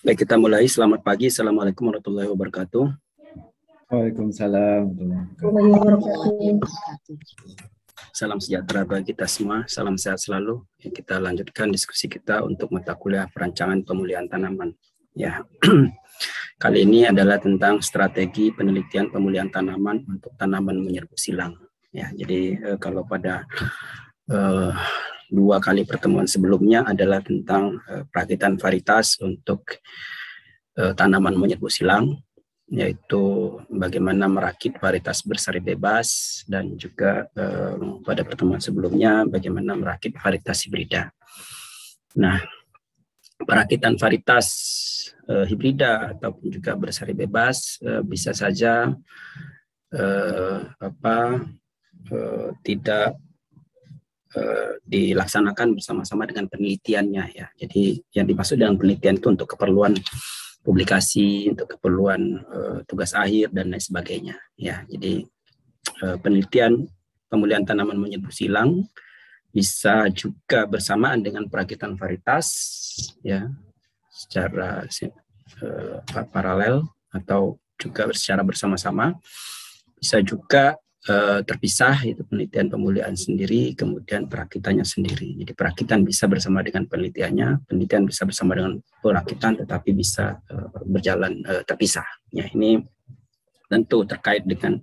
Baik, kita mulai. Selamat pagi. Assalamualaikum warahmatullahi wabarakatuh. Waalaikumsalam. Salam sejahtera bagi kita semua. Salam sehat selalu. Kita lanjutkan diskusi kita untuk mata kuliah perancangan pemulihan tanaman. Ya, kali ini adalah tentang strategi penelitian pemulihan tanaman untuk tanaman menyerbu silang. Ya, jadi kalau pada dua kali pertemuan sebelumnya adalah tentang perakitan varietas untuk tanaman menyerbu silang, yaitu bagaimana merakit varietas bersari bebas, dan juga pada pertemuan sebelumnya bagaimana merakit varietas hibrida. Nah, perakitan varietas hibrida ataupun juga bersari bebas bisa saja tidak dilaksanakan bersama-sama dengan penelitiannya, ya. Jadi yang dimaksud dengan penelitian itu untuk keperluan publikasi, untuk keperluan tugas akhir dan lain sebagainya, ya. Jadi penelitian pemulihan tanaman menyerbu silang bisa juga bersamaan dengan perakitan varietas, ya, secara paralel atau juga secara bersama-sama. Bisa juga terpisah, itu penelitian pemulihan sendiri, kemudian perakitannya sendiri. Jadi perakitan bisa bersama dengan penelitiannya, penelitian bisa bersama dengan perakitan, tetapi bisa berjalan terpisah. Ya, ini tentu terkait dengan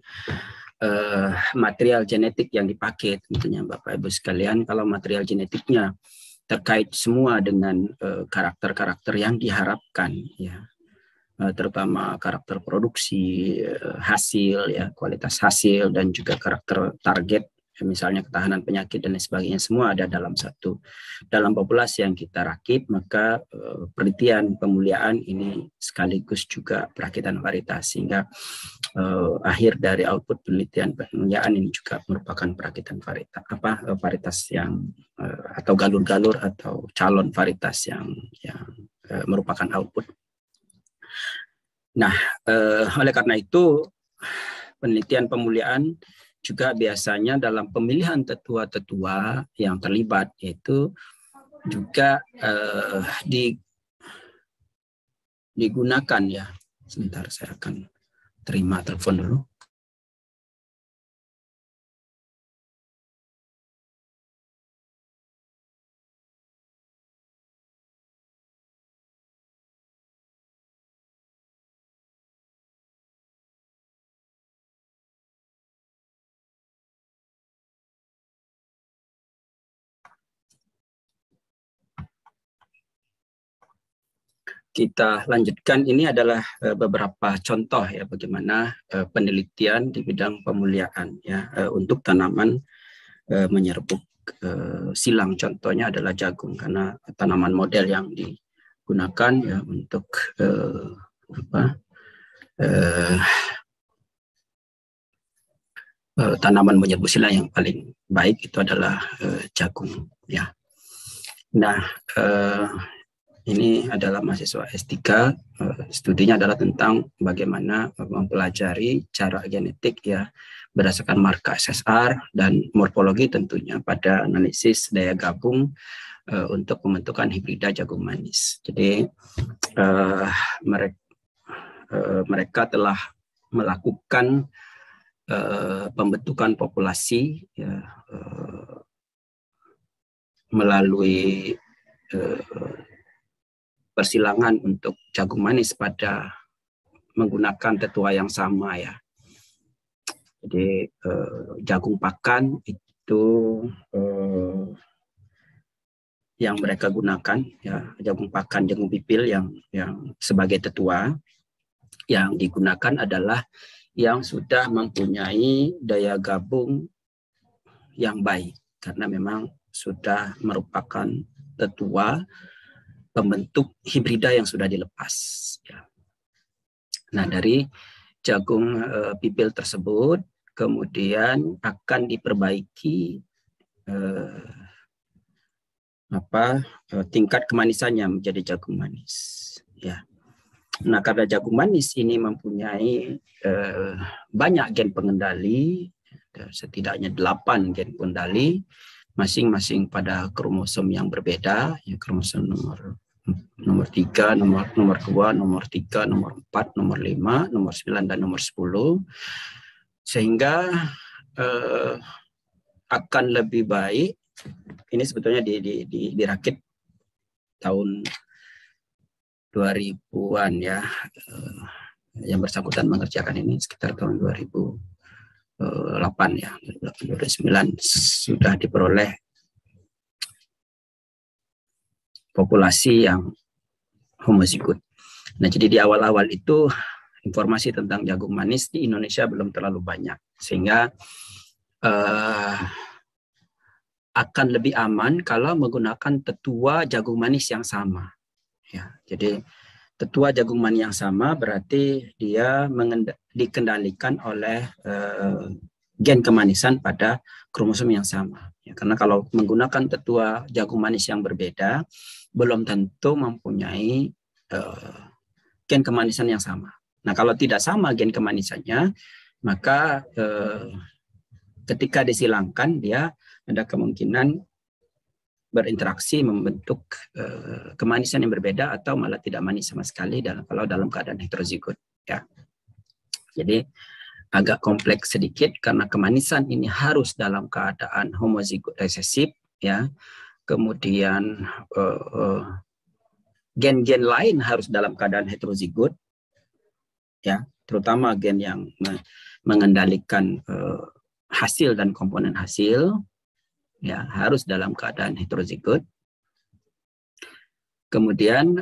material genetik yang dipakai, tentunya Bapak Ibu sekalian. Kalau material genetiknya terkait semua dengan karakter-karakter yang diharapkan, ya, terutama karakter produksi, hasil, ya, kualitas hasil, dan juga karakter target, misalnya ketahanan penyakit dan lain sebagainya, semua ada dalam populasi yang kita rakit. Maka penelitian pemulihan ini sekaligus juga perakitan varietas, sehingga akhir dari output penelitian pemulihan ini juga merupakan perakitan varietas yang atau galur-galur atau calon varietas yang merupakan output. Nah, oleh karena itu penelitian pemulihan juga biasanya dalam pemilihan tetua-tetua yang terlibat, yaitu juga digunakan, ya. Sebentar, saya akan terima telepon dulu. Kita lanjutkan. Ini adalah beberapa contoh, ya, bagaimana penelitian di bidang pemulihan, ya, untuk tanaman menyerbuk silang. Contohnya adalah jagung, karena tanaman model yang digunakan, ya, untuk tanaman menyerbu silang yang paling baik itu adalah jagung, ya. Nah, ini adalah mahasiswa S3, studinya adalah tentang bagaimana mempelajari cara genetik, ya, berdasarkan marker SSR dan morfologi tentunya pada analisis daya gabung untuk pembentukan hibrida jagung manis. Jadi mereka telah melakukan pembentukan populasi, ya, melalui persilangan untuk jagung manis pada menggunakan tetua yang sama, ya. Jadi jagung pakan itu yang mereka gunakan, ya, jagung pakan, jagung pipil yang sebagai tetua. Yang digunakan adalah yang sudah mempunyai daya gabung yang baik, karena memang sudah merupakan tetua pembentuk hibrida yang sudah dilepas, ya. Nah, dari jagung pipil tersebut kemudian akan diperbaiki tingkat kemanisannya menjadi jagung manis, ya. Nah, karena jagung manis ini mempunyai banyak gen pengendali, setidaknya 8 gen pengendali, masing-masing pada kromosom yang berbeda, ya, kromosom nomor nomor 3, nomor 2, nomor 3, nomor 4, nomor 5, nomor 9 dan nomor 10, sehingga akan lebih baik. Ini sebetulnya dirakit tahun 2000-an ya, yang bersangkutan mengerjakan ini sekitar tahun 2008 ya, 2009 sudah diperoleh populasi yang homozigot. Nah, jadi di awal-awal itu informasi tentang jagung manis di Indonesia belum terlalu banyak, sehingga akan lebih aman kalau menggunakan tetua jagung manis yang sama. Ya, jadi tetua jagung manis yang sama berarti dia dikendalikan oleh gen kemanisan pada kromosom yang sama. Ya, karena kalau menggunakan tetua jagung manis yang berbeda, belum tentu mempunyai gen kemanisan yang sama. Nah, kalau tidak sama gen kemanisannya, maka ketika disilangkan dia ada kemungkinan berinteraksi membentuk kemanisan yang berbeda atau malah tidak manis sama sekali kalau dalam keadaan heterozigot ya. Jadi agak kompleks sedikit karena kemanisan ini harus dalam keadaan homozigot resesif ya. Kemudian gen-gen lain harus dalam keadaan heterozigot ya, terutama gen yang mengendalikan hasil dan komponen hasil ya, harus dalam keadaan heterozigot. Kemudian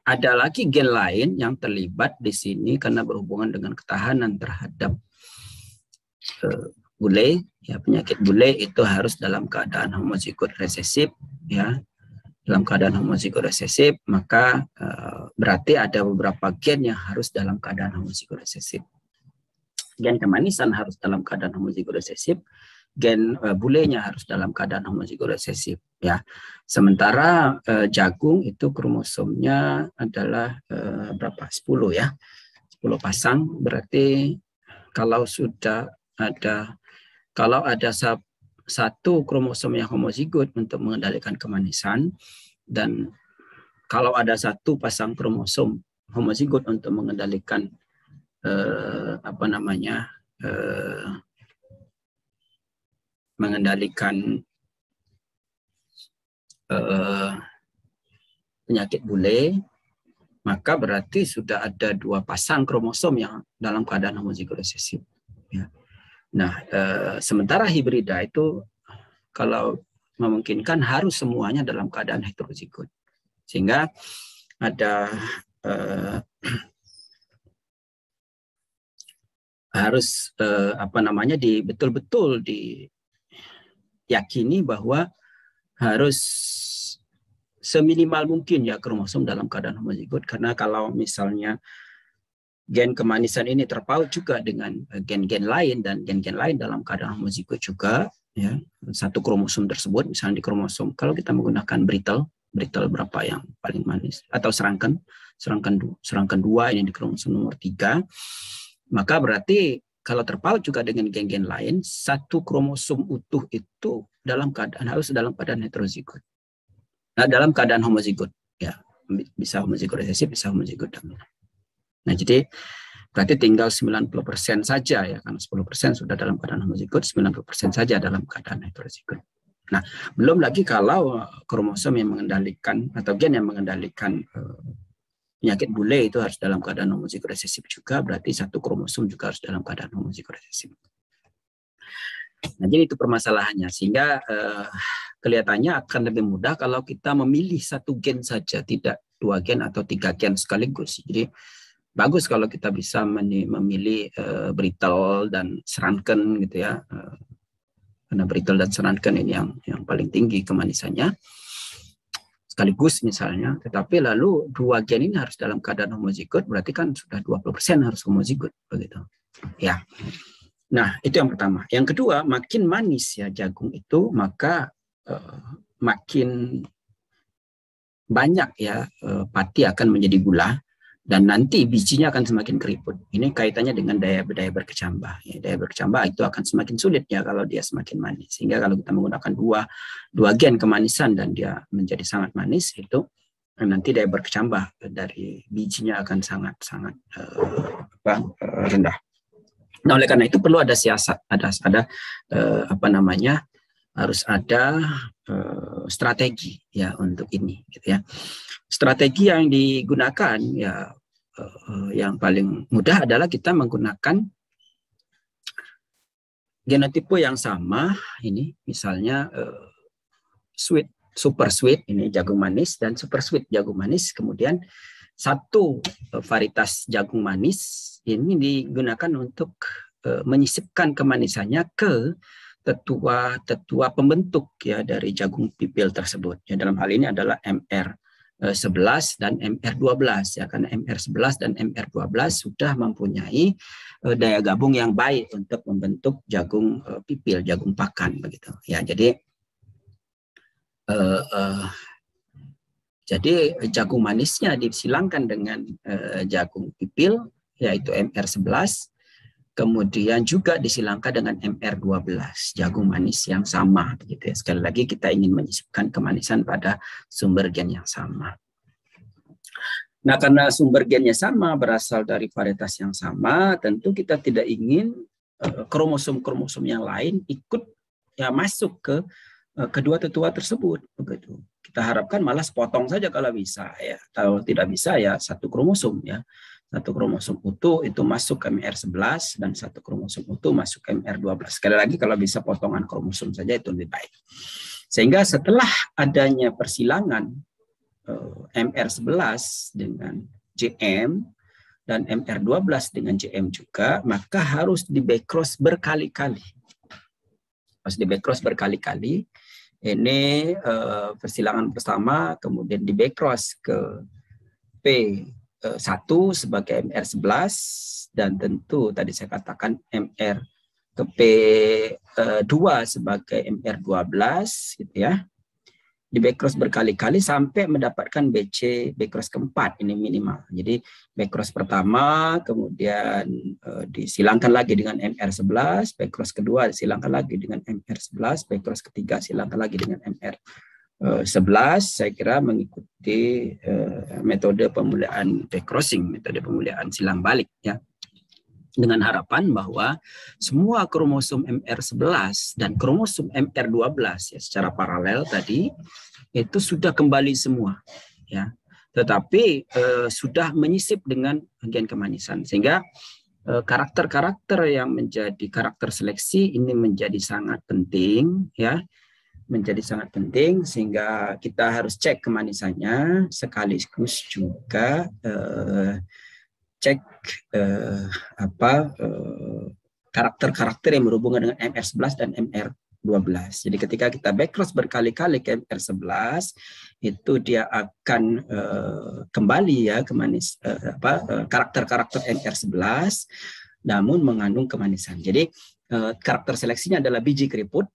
ada lagi gen lain yang terlibat di sini karena berhubungan dengan ketahanan terhadap bule ya, penyakit bule itu harus dalam keadaan homozigot resesif ya. Dalam keadaan homozigot resesif, maka berarti ada beberapa gen yang harus dalam keadaan homozigot resesif. Gen kemanisan harus dalam keadaan homozigot resesif, gen bulenya harus dalam keadaan homozigot resesif ya. Sementara jagung itu kromosomnya adalah berapa? 10 ya. 10 pasang, berarti kalau ada satu kromosom yang homozigot untuk mengendalikan kemanisan, dan kalau ada satu pasang kromosom homozigot untuk mengendalikan penyakit bule, maka berarti sudah ada 2 pasang kromosom yang dalam keadaan homozigot resesif ya. Nah, sementara hibrida itu kalau memungkinkan harus semuanya dalam keadaan heterozigot, sehingga ada harus betul-betul diyakini bahwa harus seminimal mungkin ya kromosom dalam keadaan homozigot, karena kalau misalnya gen kemanisan ini terpaut juga dengan gen-gen lain dan gen-gen lain dalam keadaan homozigot juga ya, satu kromosom tersebut misalnya di kromosom, kalau kita menggunakan brittle berapa yang paling manis, atau serangkan 2 ini di kromosom nomor 3, maka berarti kalau terpaut juga dengan gen-gen lain, satu kromosom utuh itu harus dalam keadaan heterozigot. Nah, dalam keadaan homozigot ya, bisa homozigot resesif, bisa homozigot dominan. Nah, jadi berarti tinggal 90% saja ya, karena 10% sudah dalam keadaan homozigot, 90% saja dalam keadaan heterozigot. Nah, belum lagi kalau kromosom yang mengendalikan atau gen yang mengendalikan penyakit bule itu harus dalam keadaan homozigot resesif juga, berarti satu kromosom juga harus dalam keadaan homozigot resesif. Nah, jadi itu permasalahannya, sehingga kelihatannya akan lebih mudah kalau kita memilih satu gen saja, tidak 2 gen atau 3 gen sekaligus. Jadi bagus kalau kita bisa memilih brittle dan serangkan gitu ya, karena brittle dan serangkan ini yang paling tinggi kemanisannya sekaligus misalnya, tetapi lalu 2 gen ini harus dalam keadaan homozigot, berarti kan sudah 20% harus homozigot begitu ya. Nah, itu yang pertama. Yang kedua, makin manis ya jagung itu, maka makin banyak ya pati akan menjadi gula, dan nanti bijinya akan semakin keriput. Ini kaitannya dengan daya berkecambah. Ya, daya berkecambah itu akan semakin sulit ya kalau dia semakin manis. Sehingga kalau kita menggunakan dua gen kemanisan dan dia menjadi sangat manis, itu nanti daya berkecambah dari bijinya akan sangat-sangat rendah. Nah, oleh karena itu perlu ada siasat, ada harus ada strategi ya untuk ini, gitu ya. Strategi yang digunakan ya yang paling mudah adalah kita menggunakan genotipe yang sama. Ini misalnya super sweet ini jagung manis dan super sweet jagung manis. Kemudian satu varietas jagung manis ini digunakan untuk menyisipkan kemanisannya ke tetua pembentuk ya dari jagung pipil tersebut. Ya, dalam hal ini adalah MR11 dan MR12 ya, karena MR11 dan MR12 sudah mempunyai daya gabung yang baik untuk membentuk jagung pipil, jagung pakan begitu. Ya, jadi jagung manisnya disilangkan dengan jagung pipil yaitu MR11. Kemudian juga disilangkan dengan MR12, jagung manis yang sama. Begitu ya. Sekali lagi kita ingin menyisipkan kemanisan pada sumber gen yang sama. Nah, karena sumber gennya sama, berasal dari varietas yang sama, tentu kita tidak ingin kromosom-kromosom yang lain ikut ya masuk ke kedua tetua tersebut. Begitu. Kita harapkan malah sepotong saja kalau bisa. Ya. Kalau tidak bisa ya satu kromosom ya. Satu kromosom utuh itu masuk ke MR11 dan satu kromosom utuh masuk ke MR12. Sekali lagi kalau bisa potongan kromosom saja itu lebih baik. Sehingga setelah adanya persilangan MR11 dengan JM dan MR12 dengan JM juga, maka harus di backcross berkali-kali. Harus di backcross berkali-kali. Ini persilangan pertama, kemudian di backcross ke P1 sebagai MR11 dan tentu tadi saya katakan MR ke P2 sebagai MR12 gitu ya. Di backcross berkali-kali sampai mendapatkan BC backcross keempat ini minimal. Jadi backcross pertama kemudian disilangkan lagi dengan MR11, backcross kedua disilangkan lagi dengan MR11, backcross ketiga silangkan lagi dengan MR11. Saya kira mengikuti metode pemuliaan backcrossing, metode pemuliaan silang balik ya. Dengan harapan bahwa semua kromosom MR11 dan kromosom MR12 ya secara paralel tadi itu sudah kembali semua ya. Tetapi sudah menyisip dengan gen kemanisan sehingga karakter-karakter yang menjadi karakter seleksi ini menjadi sangat penting ya. Menjadi sangat penting sehingga kita harus cek kemanisannya sekaligus juga cek karakter-karakter yang berhubungan dengan MR11 dan MR12. Jadi ketika kita backcross berkali-kali ke MR11 itu dia akan kembali ya kemanis karakter-karakter MR11 namun mengandung kemanisan. Jadi karakter seleksinya adalah biji keriput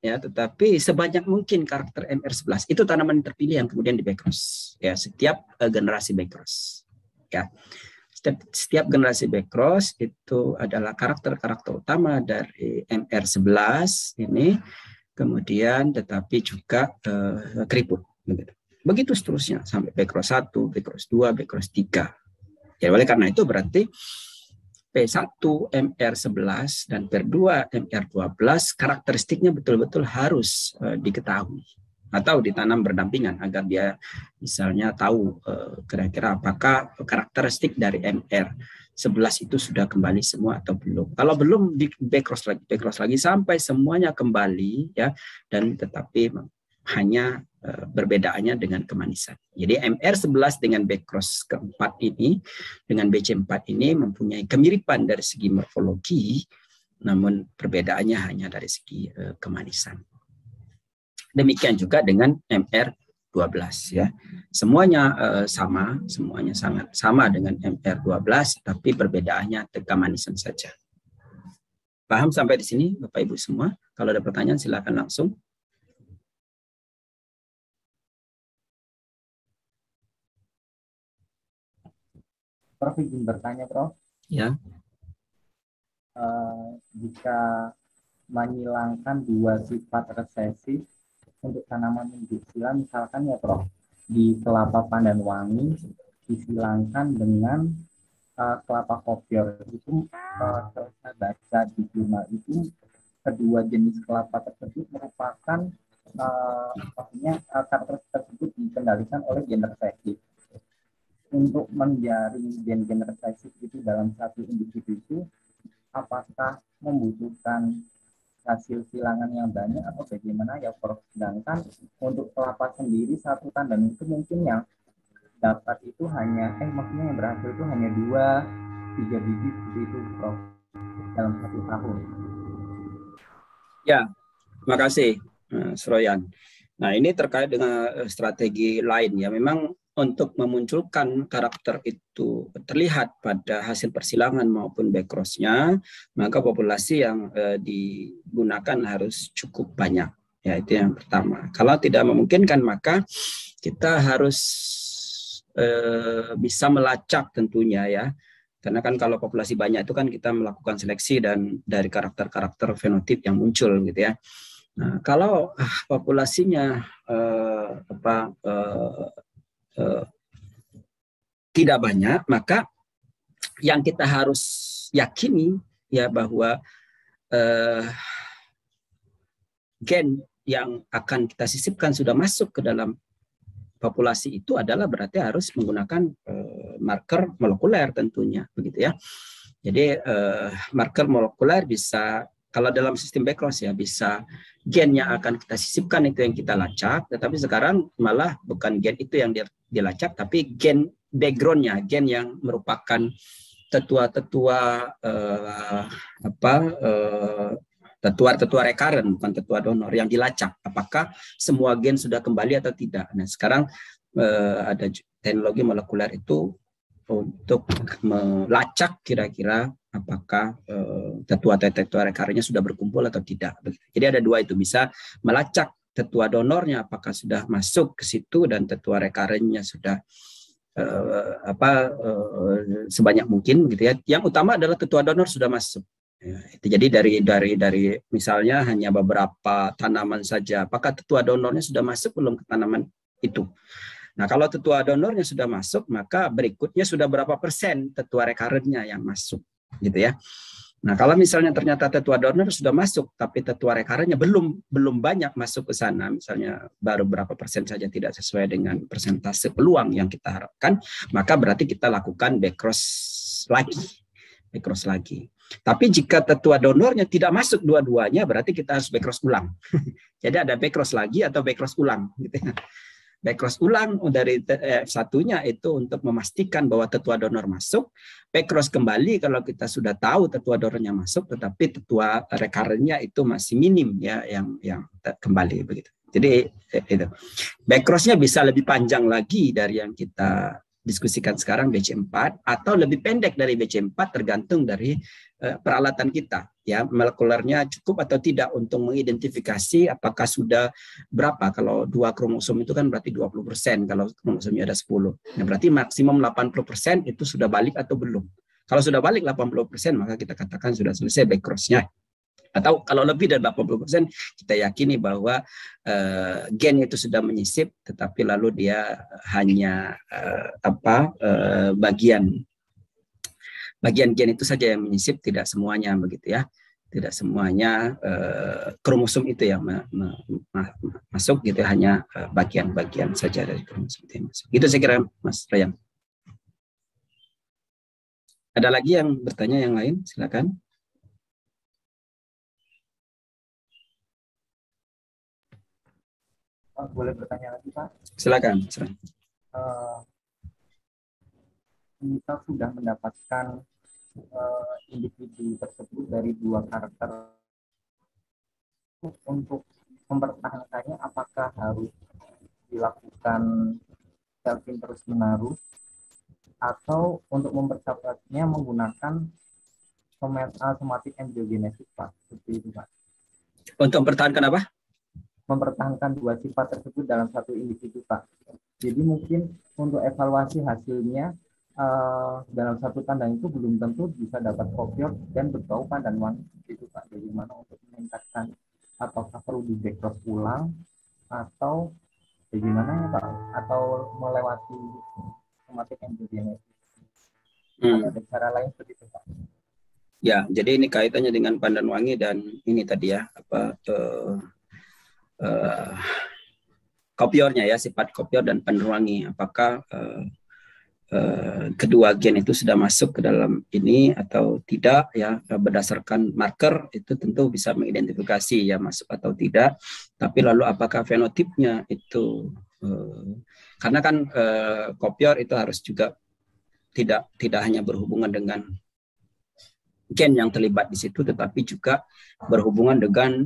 ya, tetapi sebanyak mungkin karakter MR11 itu tanaman terpilih yang kemudian di backcross ya setiap generasi backcross ya. Setiap generasi backcross itu adalah karakter-karakter utama dari MR11 ini, kemudian tetapi juga keriput. Begitu seterusnya sampai backcross 1, backcross 2, backcross 3. Ya, oleh karena itu berarti P1 MR11 dan P2 MR12 karakteristiknya betul-betul harus diketahui atau ditanam berdampingan agar dia misalnya tahu kira-kira apakah karakteristik dari MR11 itu sudah kembali semua atau belum. Kalau belum di backcross lagi sampai semuanya kembali ya, dan tetapi hanya berbedaannya dengan kemanisan. Jadi MR11 dengan backcross keempat ini dengan BC4 ini mempunyai kemiripan dari segi morfologi, namun perbedaannya hanya dari segi kemanisan. Demikian juga dengan MR12 ya. Semuanya sama, semuanya sangat sama dengan MR12 tapi perbedaannya kemanisan saja. Paham sampai di sini Bapak Ibu semua? Kalau ada pertanyaan silakan langsung. Prof, izin bertanya, Prof. Ya. Jika menghilangkan dua sifat resesi untuk tanaman industrial misalkan ya Prof, di kelapa pandan wangi disilangkan dengan kelapa kopior. Itu saya baca di jurnal itu kedua jenis kelapa tersebut merupakan maksudnya karakter tersebut dikendalikan oleh gen resesif. Untuk menjaring gen-gen resesif itu dalam satu individu itu apakah membutuhkan hasil silangan yang banyak atau bagaimana ya Prof? Sedangkan untuk kelapa sendiri satu tandem itu mungkin yang dapat itu hanya maksudnya yang berhasil itu hanya 2-3 biji seperti itu Prof dalam satu tahun. Ya, terima kasih, Sroyan. Nah, ini terkait dengan strategi lain ya. Memang untuk memunculkan karakter itu terlihat pada hasil persilangan maupun backcross-nya, maka populasi yang digunakan harus cukup banyak. Ya, itu yang pertama. Kalau tidak memungkinkan, maka kita harus bisa melacak tentunya ya. Karena kan kalau populasi banyak itu kan kita melakukan seleksi dan dari karakter-karakter fenotip yang muncul gitu ya. Nah, kalau populasinya tidak banyak, maka yang kita harus yakini ya bahwa gen yang akan kita sisipkan sudah masuk ke dalam populasi itu adalah berarti harus menggunakan marker molekuler tentunya begitu ya. Jadi marker molekuler bisa kalau dalam sistem backcross ya bisa gen yang akan kita sisipkan itu yang kita lacak, tetapi sekarang malah bukan gen itu yang dilacak tapi gen backgroundnya, gen yang merupakan tetua-tetua tetua recurrent, bukan tetua donor yang dilacak. Apakah semua gen sudah kembali atau tidak? Nah, sekarang ada teknologi molekuler itu untuk melacak kira-kira apakah tetua recurrentnya sudah berkumpul atau tidak. Jadi ada dua itu, bisa melacak tetua donornya apakah sudah masuk ke situ dan tetua recurrentnya sudah sebanyak mungkin gitu ya. Yang utama adalah tetua donor sudah masuk. Ya, itu jadi dari misalnya hanya beberapa tanaman saja, apakah tetua donornya sudah masuk belum ke tanaman itu? Nah, kalau tetua donornya sudah masuk, maka berikutnya sudah berapa persen tetua recurrentnya yang masuk, gitu ya. Nah, kalau misalnya ternyata tetua donor sudah masuk, tapi tetua recurrentnya belum banyak masuk ke sana, misalnya baru berapa persen saja tidak sesuai dengan persentase peluang yang kita harapkan, maka berarti kita lakukan backcross lagi. Tapi jika tetua donornya tidak masuk dua-duanya, berarti kita harus backcross ulang. Jadi ada backcross lagi atau backcross ulang. Gitu ya. Backcross ulang dari satunya itu untuk memastikan bahwa tetua donor masuk. Backcross kembali kalau kita sudah tahu tetua donornya masuk, tetapi tetua recurrentnya itu masih minim ya yang kembali begitu. Jadi itu. Backcrossnya bisa lebih panjang lagi dari yang kita diskusikan sekarang BC4 atau lebih pendek dari BC4 tergantung dari peralatan kita ya, molekulernya cukup atau tidak untuk mengidentifikasi apakah sudah berapa. Kalau 2 kromosom itu kan berarti 20%, kalau kromosomnya ada 10. Nah, berarti maksimum 80% itu sudah balik atau belum. Kalau sudah balik 80%, maka kita katakan sudah selesai backcross-nya. Atau kalau lebih dari 80%, kita yakini bahwa gen itu sudah menyisip, tetapi lalu dia hanya bagian gen itu saja yang menyisip, tidak semuanya begitu ya. Tidak semuanya kromosom itu yang masuk gitu, hanya bagian-bagian saja dari kromosom itu yang masuk. Itu saya kira, Mas Ryan. Ada lagi yang bertanya yang lain? Silakan. Boleh bertanya lagi Pak? Silakan. Kita sudah mendapatkan individu tersebut dari 2 karakter. Untuk mempertahankannya apakah harus dilakukan selfing terus menerus atau untuk mempercepatnya menggunakan somatic embryogenesis Pak? Seperti itu Pak. Untuk mempertahankan apa? Mempertahankan 2 sifat tersebut dalam satu individu Pak. Jadi mungkin untuk evaluasi hasilnya dalam satu tandang itu belum tentu bisa dapat kopior dan berbau pandan wangi itu Pak. Bagaimana untuk meningkatkan, apakah perlu di backcross ulang atau bagaimana ya Pak? Atau melewati somatic embryogenesis? Ada cara lain seperti itu Pak? Ya, jadi ini kaitannya dengan pandan wangi dan ini tadi ya kopiornya ya, sifat kopior dan pandan wangi. Apakah kedua gen itu sudah masuk ke dalam ini atau tidak ya, berdasarkan marker itu tentu bisa mengidentifikasi ya masuk atau tidak. Tapi lalu apakah fenotipnya itu karena kan kopior itu harus juga tidak hanya berhubungan dengan gen yang terlibat di situ, tetapi juga berhubungan dengan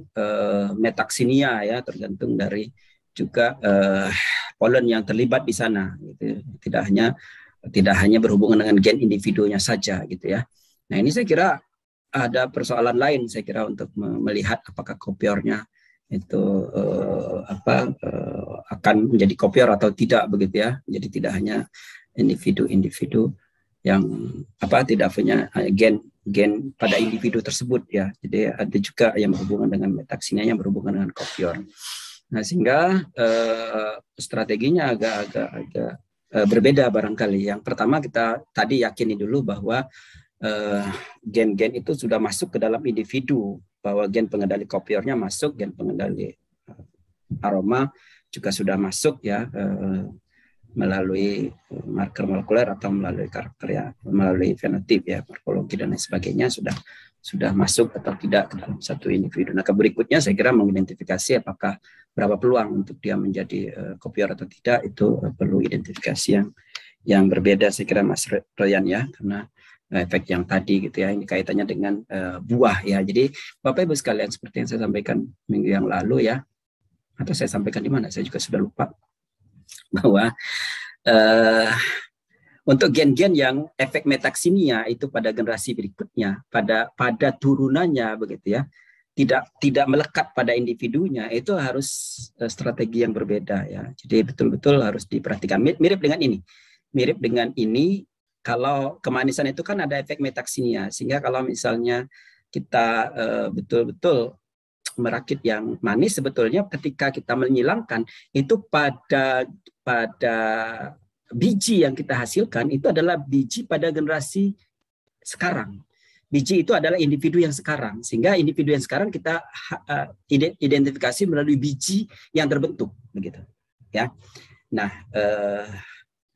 metaksinia ya, tergantung dari juga polen yang terlibat di sana gitu. Tidak hanya berhubungan dengan gen individunya saja gitu ya. Nah, ini saya kira ada persoalan lain saya kira untuk melihat apakah kopiornya itu akan menjadi kopior atau tidak begitu ya. Jadi tidak hanya individu-individu yang tidak punya gen pada individu tersebut ya. Jadi ada juga yang berhubungan dengan metaksinia yang berhubungan dengan kopior. Nah, sehingga strateginya agak berbeda barangkali. Yang pertama kita tadi yakini dulu bahwa gen-gen itu sudah masuk ke dalam individu, bahwa gen pengendali kopiornya masuk, gen pengendali aroma juga sudah masuk ya, melalui marker molekuler atau melalui karakter ya, melalui fenotip ya, morfologi dan lain sebagainya sudah masuk atau tidak ke dalam satu individu. Nah, berikutnya saya kira mengidentifikasi apakah berapa peluang untuk dia menjadi kopior atau tidak, itu perlu identifikasi yang berbeda saya kira Mas Royan ya, karena efek yang tadi gitu ya, ini kaitannya dengan buah ya. Jadi Bapak Ibu sekalian, seperti yang saya sampaikan minggu yang lalu ya, atau saya sampaikan di mana saya juga sudah lupa, bahwa untuk gen-gen yang efek metaksinia itu pada generasi berikutnya, pada turunannya begitu ya, tidak melekat pada individunya, itu harus strategi yang berbeda ya. Jadi betul-betul harus diperhatikan. Mirip dengan ini, kalau kemanisan itu kan ada efek metaksinia, sehingga kalau misalnya kita betul-betul merakit yang manis, sebetulnya ketika kita menyilangkan itu pada biji yang kita hasilkan itu adalah biji pada generasi sekarang. Biji itu adalah individu yang sekarang, sehingga individu yang sekarang kita identifikasi melalui biji yang terbentuk, begitu ya. Nah,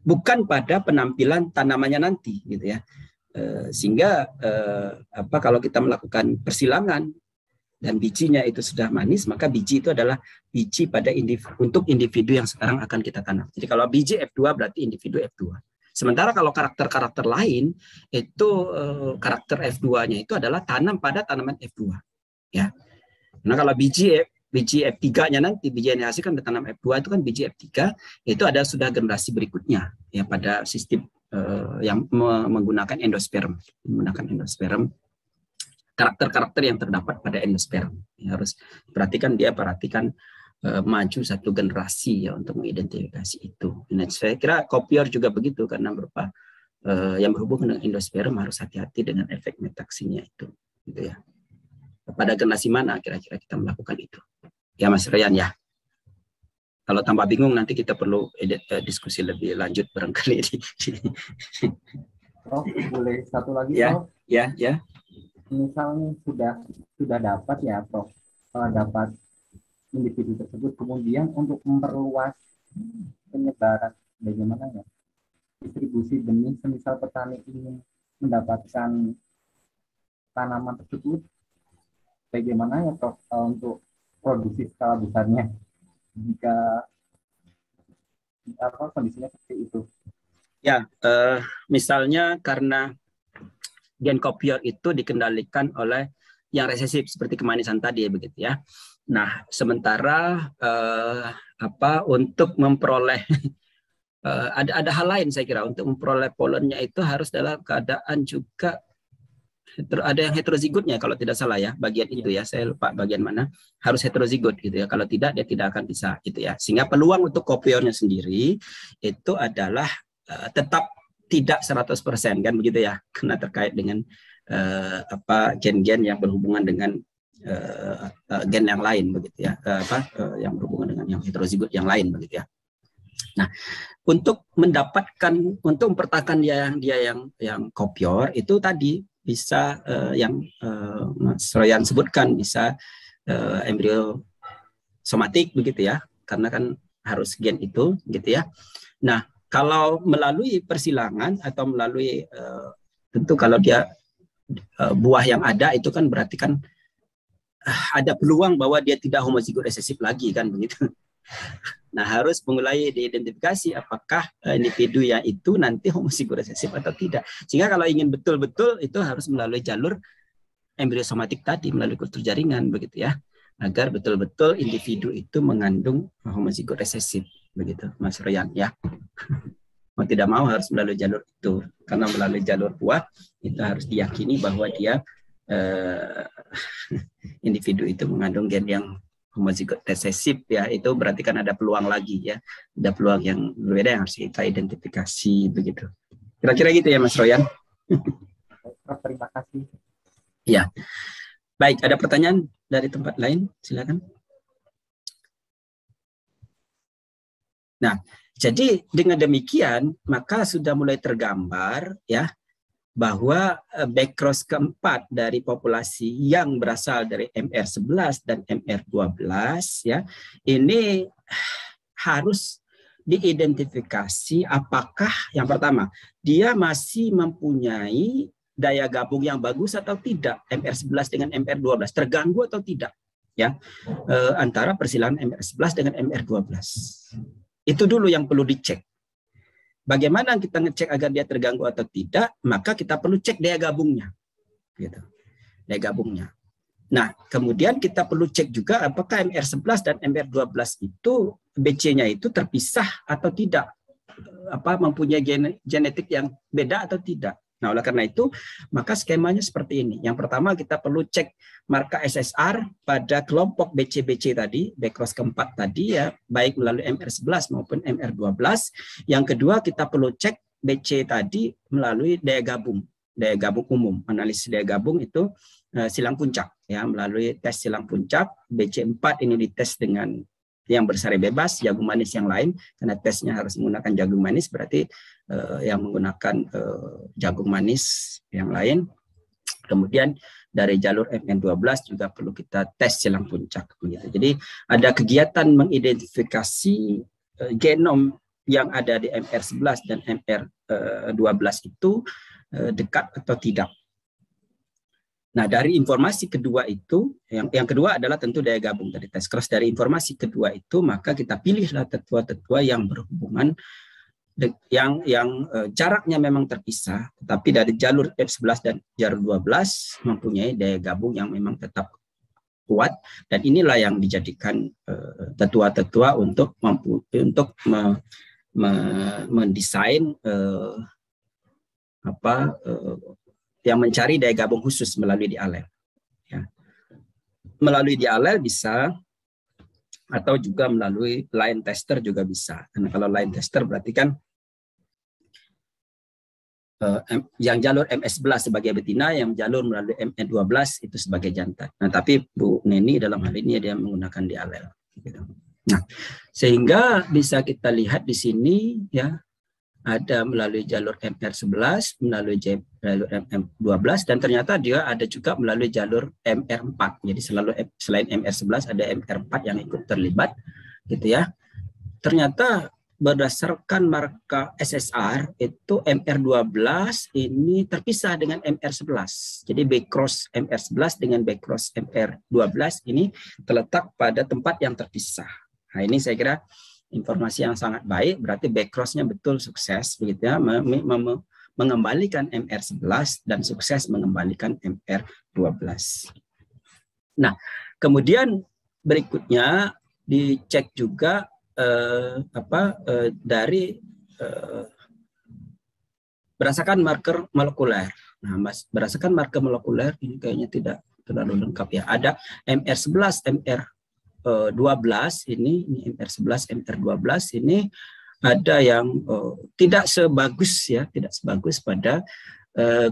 bukan pada penampilan tanamannya nanti, gitu ya. Sehingga kalau kita melakukan persilangan dan bijinya itu sudah manis, maka biji itu adalah biji pada untuk individu yang sekarang akan kita tanam. Jadi kalau biji F2 berarti individu F2. Sementara kalau karakter-karakter lain itu karakter F2-nya itu adalah tanam pada tanaman F2 ya. Nah, kalau biji F3-nya nanti, biji yang dihasilkan dari tanam F2 itu kan biji F3, itu ada sudah generasi berikutnya ya, pada sistem yang menggunakan endosperm, karakter-karakter yang terdapat pada endosperm. Ya, harus perhatikan maju satu generasi ya untuk mengidentifikasi itu. Nah, saya kira kopior juga begitu, karena berupa yang berhubungan dengan endosperm harus hati-hati dengan efek metaksinya itu, gitu ya. Pada generasi mana kira-kira kita melakukan itu? Ya Mas Rian ya. Kalau tambah bingung nanti kita perlu diskusi lebih lanjut barangkali. Prof, boleh satu lagi ya, Prof? Ya. Misalnya sudah dapat ya Prof, dapat individu tersebut, kemudian untuk memperluas penyebaran, bagaimana ya distribusi benih, semisal petani ingin mendapatkan tanaman tersebut, bagaimana ya Prof untuk produksi skala besarnya jika kondisinya seperti itu? Ya, misalnya karena gen kopior itu dikendalikan oleh yang resesif seperti kemanisan tadi begitu ya. Nah, sementara untuk memperoleh ada hal lain saya kira, untuk memperoleh polennya itu harus dalam keadaan juga ada yang heterozigotnya kalau tidak salah ya, bagian itu ya, saya lupa bagian mana, harus heterozigot gitu ya, kalau tidak dia tidak akan bisa gitu ya. Sehingga peluang untuk kopiornya sendiri itu adalah tetap tidak 100% kan begitu ya, karena terkait dengan gen-gen yang berhubungan dengan gen yang lain begitu ya, yang berhubungan dengan yang heterozigot yang lain begitu ya. Nah, untuk mempertahankan dia yang kopior itu tadi bisa yang Mas Royan sebutkan, bisa embrio somatik begitu ya, karena kan harus gen itu gitu ya. Nah, kalau melalui persilangan atau melalui tentu kalau dia buah yang ada itu kan berarti kan ada peluang bahwa dia tidak homozigot resesif lagi kan begitu. Nah, harus mulai diidentifikasi apakah individu yang itu nanti homozigot resesif atau tidak. Sehingga kalau ingin betul-betul itu harus melalui jalur embriosomatik tadi, melalui kultur jaringan begitu ya, agar betul-betul individu itu mengandung homozigot resesif begitu, Mas Royan ya. Mau tidak mau harus melalui jalur itu, karena melalui jalur buah itu harus diyakini bahwa dia individu itu mengandung gen yang homozigot resesif ya, itu berarti kan ada peluang lagi ya, ada peluang yang berbeda yang harus kita identifikasi begitu. Kira-kira gitu ya Mas Royan. Terima kasih. Ya, baik. Ada pertanyaan dari tempat lain? Silakan. Nah, jadi dengan demikian maka sudah mulai tergambar ya bahwa backcross keempat dari populasi yang berasal dari MR11 dan MR12 ya, ini harus diidentifikasi apakah yang pertama dia masih mempunyai daya gabung yang bagus atau tidak, MR11 dengan MR12 terganggu atau tidak ya, antara persilangan MR11 dengan MR12. Itu dulu yang perlu dicek. Bagaimana kita ngecek agar dia terganggu atau tidak? Maka kita perlu cek daya gabungnya. Gitu. Daya gabungnya. Nah, kemudian kita perlu cek juga apakah MR11 dan MR12 itu BC-nya itu terpisah atau tidak. Mempunyai genetik yang beda atau tidak. Nah, oleh karena itu, maka skemanya seperti ini. Yang pertama kita perlu cek marka SSR pada kelompok BC-BC tadi, backcross keempat tadi ya, baik melalui MR11 maupun MR12. Yang kedua kita perlu cek BC tadi melalui daya gabung umum. Analisis daya gabung itu silang puncak ya, melalui tes silang puncak. BC4 ini dites dengan yang bersari bebas, jagung manis yang lain, karena tesnya harus menggunakan jagung manis, berarti yang menggunakan jagung manis yang lain. Kemudian dari jalur MN12 juga perlu kita tes silang puncak. Begitu. Jadi ada kegiatan mengidentifikasi genom yang ada di MR11 dan MR12 itu dekat atau tidak. Nah, dari informasi kedua itu, yang kedua adalah tentu daya gabung dari tes cross. Dari informasi kedua itu, maka kita pilihlah tetua-tetua yang berhubungan, yang jaraknya memang terpisah, tetapi dari jalur F11 dan jalur 12 mempunyai daya gabung yang memang tetap kuat, dan inilah yang dijadikan tetua-tetua untuk mendesain yang mencari daya gabung khusus melalui dialel. Ya. Melalui dialel bisa, atau juga melalui line tester juga bisa. Karena kalau line tester berarti kan yang jalur MS11 sebagai betina, yang jalur melalui MN12 itu sebagai jantan. Nah, tapi Bu Neni dalam hal ini dia menggunakan dialel. Gitu. Nah, sehingga bisa kita lihat di sini ya, ada melalui jalur MR11, melalui jalur MR12, dan ternyata dia ada juga melalui jalur MR4. Jadi selain MR11 ada MR4 yang ikut terlibat, gitu ya. Ternyata berdasarkan marka SSR itu MR12 ini terpisah dengan MR11. Jadi backcross MR11 dengan backcross MR12 ini terletak pada tempat yang terpisah. Nah, ini saya kira informasi yang sangat baik, berarti backcross-nya betul sukses begitu ya, mengembalikan MR11 dan sukses mengembalikan MR12. Nah, kemudian berikutnya dicek juga dari berdasarkan marker molekuler. Nah, berdasarkan marker molekuler ini kayaknya tidak terlalu lengkap ya. Ada MR11, MR12 ini MR11, MR12 ini ada yang tidak sebagus pada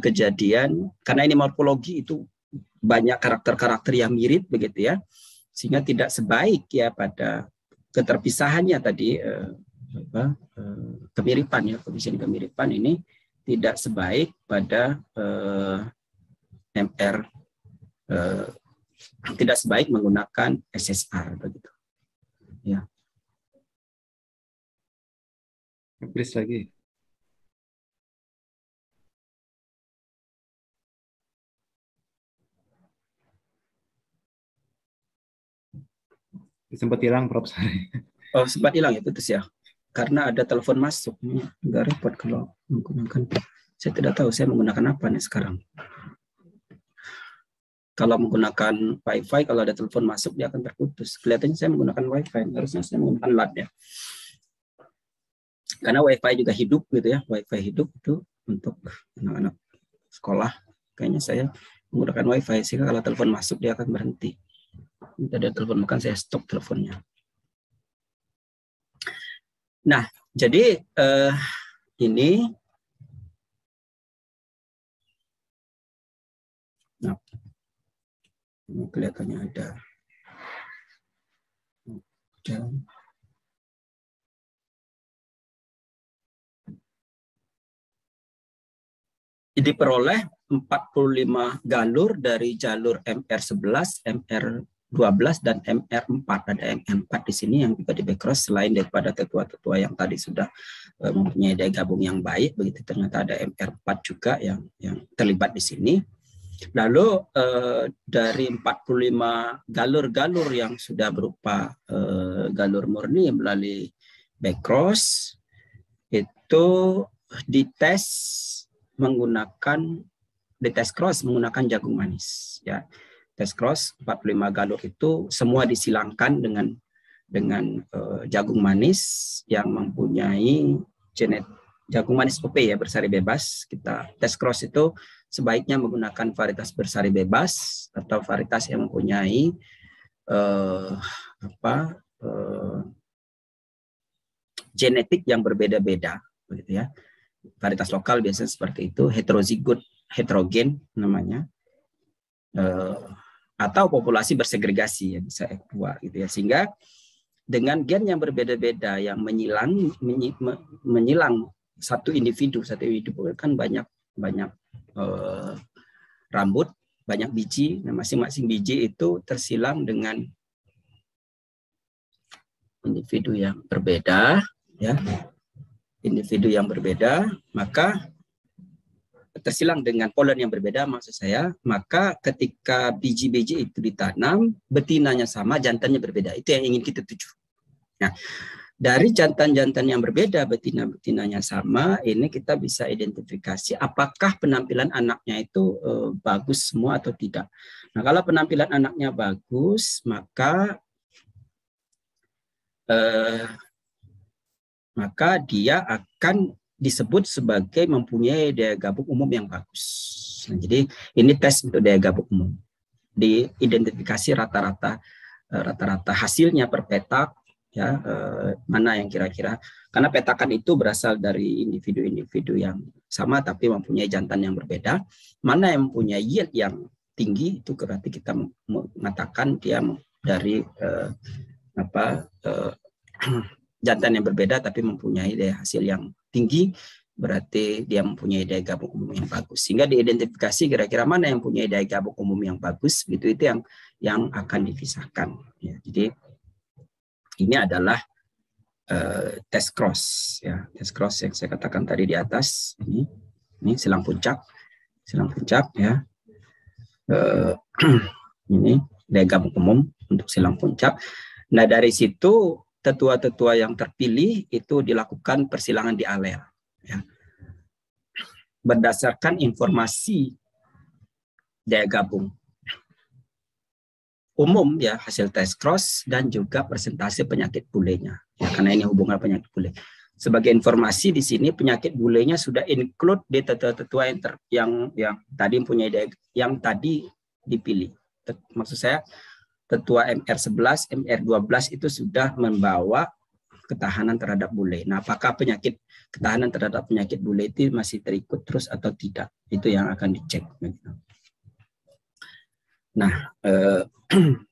kejadian, karena ini morfologi itu banyak karakter-karakter yang mirip begitu ya, sehingga tidak sebaik ya pada keterpisahannya tadi kemiripan ya, koefisien kemiripan ini tidak sebaik pada MR, tidak sebaik menggunakan SSR begitu. Ya. Please lagi. Sempat hilang, Prof. Oh, sempat hilang ya, putus ya. Karena ada telepon masuk. Nggak repot kalau menggunakan. Saya tidak tahu saya menggunakan apa nih sekarang. Kalau menggunakan Wi-Fi, kalau ada telepon masuk, dia akan terputus. Kelihatannya saya menggunakan Wi-Fi. Harusnya saya menggunakan LAN ya. Karena Wi-Fi juga hidup gitu ya. Wi-Fi hidup itu untuk anak-anak sekolah. Kayaknya saya menggunakan Wi-Fi. Sehingga kalau telepon masuk, dia akan berhenti. Tidak ada telepon, makan saya stop teleponnya. Nah, jadi ini kelihatannya ada diperoleh 45 galur dari jalur MR11, MR12 dan MR4. Ada MR4 di sini yang juga di backcross selain daripada tetua-tetua yang tadi sudah mempunyai daya gabung yang baik, begitu ternyata ada MR4 juga yang terlibat di sini. Lalu dari 45 galur-galur yang sudah berupa galur murni melalui backcross itu dites cross menggunakan jagung manis ya. Tes cross 45 galur itu semua disilangkan dengan jagung manis yang mempunyai jagung manis OP ya, bersari bebas. Kita tes cross itu sebaiknya menggunakan varietas bersari bebas atau varietas yang mempunyai genetik yang berbeda-beda, begitu ya. Varietas lokal biasanya seperti itu, heterozigot heterogen namanya, atau populasi bersegregasi ya, bisa F2 gitu ya. Sehingga dengan gen yang berbeda-beda yang menyilang satu individu kan banyak rambut, banyak biji, nah masing-masing biji itu tersilang dengan individu yang berbeda ya. Individu yang berbeda, maka tersilang dengan polen yang berbeda maksud saya, maka ketika biji-biji itu ditanam, betinanya sama, jantannya berbeda. Itu yang ingin kita tuju. Nah, dari jantan-jantan yang berbeda, betina-betinanya sama, ini kita bisa identifikasi apakah penampilan anaknya itu bagus semua atau tidak. Nah, kalau penampilan anaknya bagus, maka dia akan disebut sebagai mempunyai daya gabung umum yang bagus. Nah, jadi ini tes untuk daya gabung umum. Diidentifikasi rata-rata hasilnya per petak ya, mana yang kira-kira, karena petakan itu berasal dari individu-individu yang sama tapi mempunyai jantan yang berbeda. Mana yang mempunyai yield yang tinggi itu berarti kita mengatakan dia dari jantan yang berbeda tapi mempunyai daya hasil yang tinggi, berarti dia mempunyai daya gabung umum yang bagus. Sehingga diidentifikasi kira-kira mana yang mempunyai daya gabung umum yang bagus, itu yang akan dipisahkan. Ya, jadi ini adalah tes cross ya, tes cross yang saya katakan tadi di atas. Ini silang puncak ya. Ini daya gabung umum untuk silang puncak. Nah, dari situ tetua-tetua yang terpilih itu dilakukan persilangan di alel ya. Berdasarkan informasi daya gabung umum ya, hasil tes cross dan juga persentase penyakit bulenya ya, karena ini hubungan penyakit bule. Sebagai informasi di sini penyakit bulenya sudah include di tetua-tetua yang tadi mempunyai daya, yang tadi dipilih. Maksud saya tetua MR11, MR12 itu sudah membawa ketahanan terhadap bule. Nah, apakah ketahanan terhadap penyakit bule itu masih terikut terus atau tidak? Itu yang akan dicek. Nah,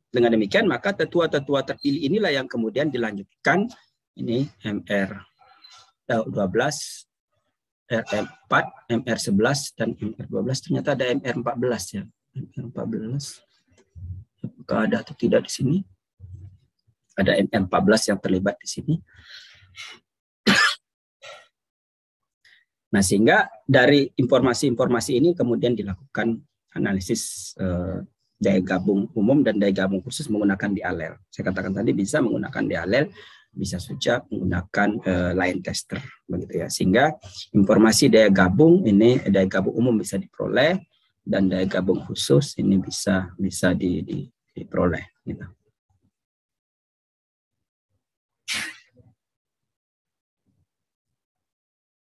dengan demikian maka tetua-tetua terpilih inilah yang kemudian dilanjutkan ini MR 12, RM4, MR11 dan MR12. Ternyata ada MR14 ya. MR14. Apakah ada atau tidak di sini? Ada MR14 yang terlibat di sini. Nah, sehingga dari informasi-informasi ini kemudian dilakukan analisis daya gabung umum dan daya gabung khusus menggunakan dialel. Saya katakan tadi bisa menggunakan dialel, bisa juga menggunakan line tester, begitu ya. Sehingga informasi daya gabung ini, daya gabung umum bisa diperoleh dan daya gabung khusus ini bisa diperoleh. Gitu.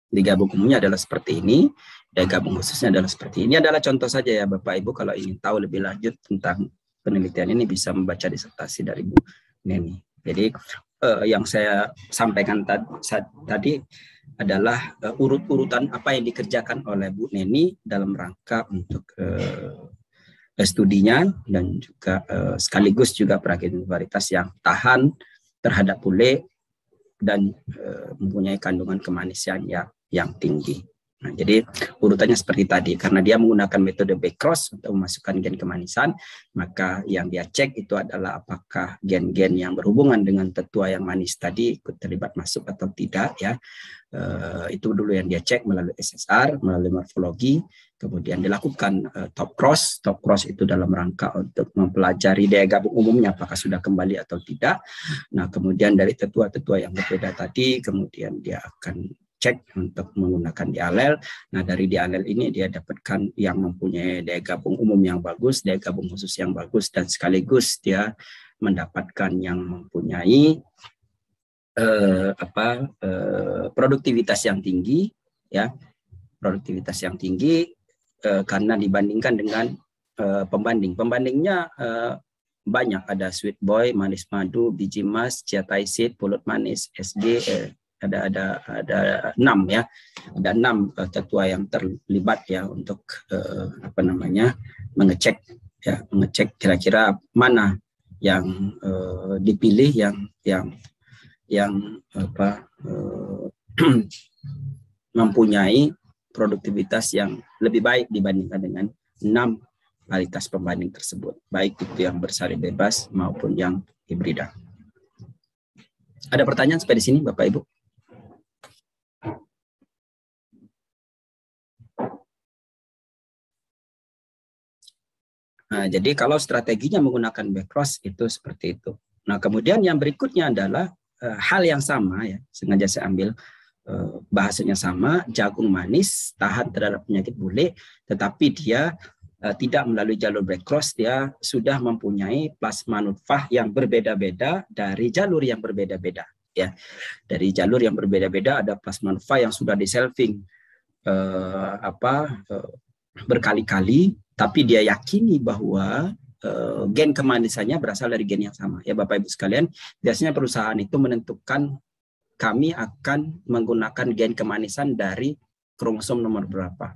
Daya gabung umumnya adalah seperti ini, daya gabung khususnya adalah seperti ini. Ini adalah contoh saja ya Bapak Ibu, kalau ingin tahu lebih lanjut tentang penelitian ini bisa membaca disertasi dari Bu Neni. Jadi yang saya sampaikan tadi adalah urut-urutan apa yang dikerjakan oleh Bu Neni dalam rangka untuk studinya dan juga sekaligus juga perakitan varietas yang tahan terhadap bule dan mempunyai kandungan kemanisan yang tinggi. Nah, jadi urutannya seperti tadi, karena dia menggunakan metode backcross untuk memasukkan gen kemanisan, maka yang dia cek itu adalah apakah gen-gen yang berhubungan dengan tetua yang manis tadi ikut terlibat masuk atau tidak ya. Itu dulu yang dia cek melalui SSR, melalui morfologi, kemudian dilakukan top cross itu dalam rangka untuk mempelajari daya gabung umumnya apakah sudah kembali atau tidak. Nah, kemudian dari tetua-tetua yang berbeda tadi, kemudian dia akan cek untuk menggunakan dialel. Nah, dari dialel ini dia dapatkan yang mempunyai daya gabung umum yang bagus, daya gabung khusus yang bagus, dan sekaligus dia mendapatkan yang mempunyai produktivitas yang tinggi, ya, produktivitas yang tinggi karena dibandingkan dengan pembandingnya banyak, ada sweet boy, manis madu, biji emas, ciataisid, pulut manis, SG, ada 6 ya, ada 6 tetua yang terlibat ya untuk mengecek kira-kira mana yang dipilih yang mempunyai produktivitas yang lebih baik dibandingkan dengan 6 varietas pembanding tersebut, baik itu yang bersari bebas maupun yang hibrida. Ada pertanyaan sampai di sini Bapak Ibu? Nah, jadi kalau strateginya menggunakan backcross itu seperti itu. Nah, kemudian yang berikutnya adalah hal yang sama ya, sengaja saya ambil bahasanya sama, jagung manis tahan terhadap penyakit bule, tetapi dia tidak melalui jalur backcross, dia sudah mempunyai plasma nutfah yang berbeda-beda dari jalur yang berbeda-beda ya. Dari jalur yang berbeda-beda ada plasma nutfah yang sudah diselving berkali-kali, tapi dia yakini bahwa gen kemanisannya berasal dari gen yang sama. Ya Bapak Ibu sekalian, biasanya perusahaan itu menentukan kami akan menggunakan gen kemanisan dari kromosom nomor berapa.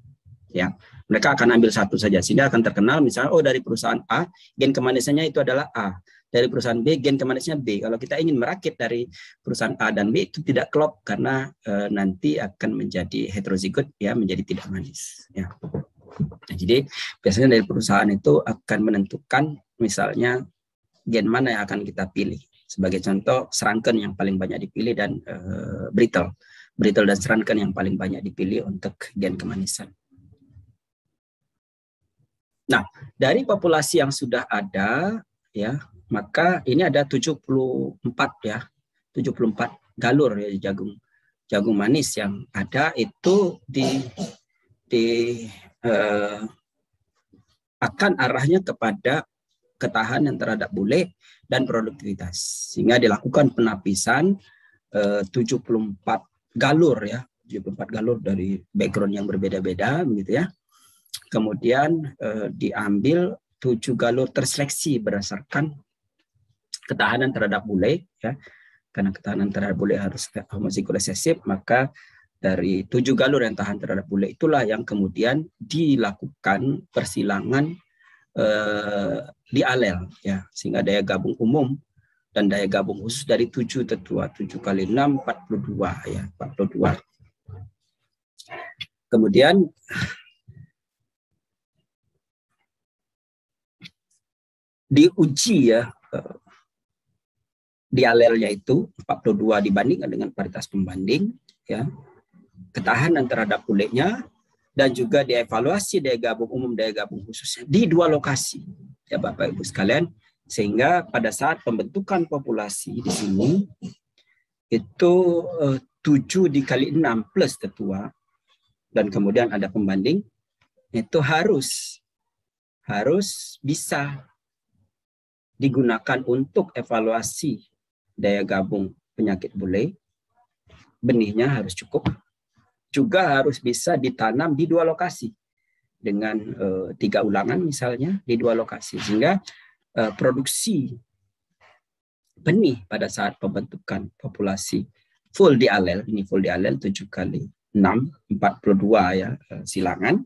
Ya, mereka akan ambil satu saja sehingga akan terkenal, misalnya dari perusahaan A gen kemanisannya itu adalah A, dari perusahaan B gen kemanisnya B. Kalau kita ingin merakit dari perusahaan A dan B itu tidak klop karena nanti akan menjadi heterozigot ya, menjadi tidak manis ya. Nah, jadi biasanya dari perusahaan itu akan menentukan misalnya gen mana yang akan kita pilih. Sebagai contoh, serangken yang paling banyak dipilih dan brittle dan serangken yang paling banyak dipilih untuk gen kemanisan. Nah, dari populasi yang sudah ada ya, maka ini ada 74 ya, 74 galur ya jagung manis yang ada itu akan arahnya kepada ketahanan terhadap bule dan produktivitas, sehingga dilakukan penapisan 74 galur ya, 74 galur dari background yang berbeda-beda begitu ya. Kemudian diambil 7 galur terseleksi berdasarkan ketahanan terhadap bule ya, karena ketahanan terhadap bule harus homozygous recessive, maka dari 7 galur yang tahan terhadap bule itulah yang kemudian dilakukan persilangan di alel ya, sehingga daya gabung umum dan daya gabung khusus dari 7 tetua. 7 kali 6, 42 ya, 42. Kemudian diuji ya di alelnya itu 42 dibandingkan dengan paritas pembanding ya, ketahanan terhadap kulitnya, dan juga dievaluasi daya gabung umum, daya gabung khususnya di 2 lokasi ya Bapak Ibu sekalian, sehingga pada saat pembentukan populasi di sini itu 7 dikali 6 plus tetua dan kemudian ada pembanding, itu harus bisa digunakan untuk evaluasi daya gabung penyakit bule. Benihnya harus cukup, juga harus bisa ditanam di 2 lokasi dengan 3 ulangan misalnya di 2 lokasi, sehingga produksi benih pada saat pembentukan populasi full di alel, ini full di alel 7 kali 6, 42 ya silangan,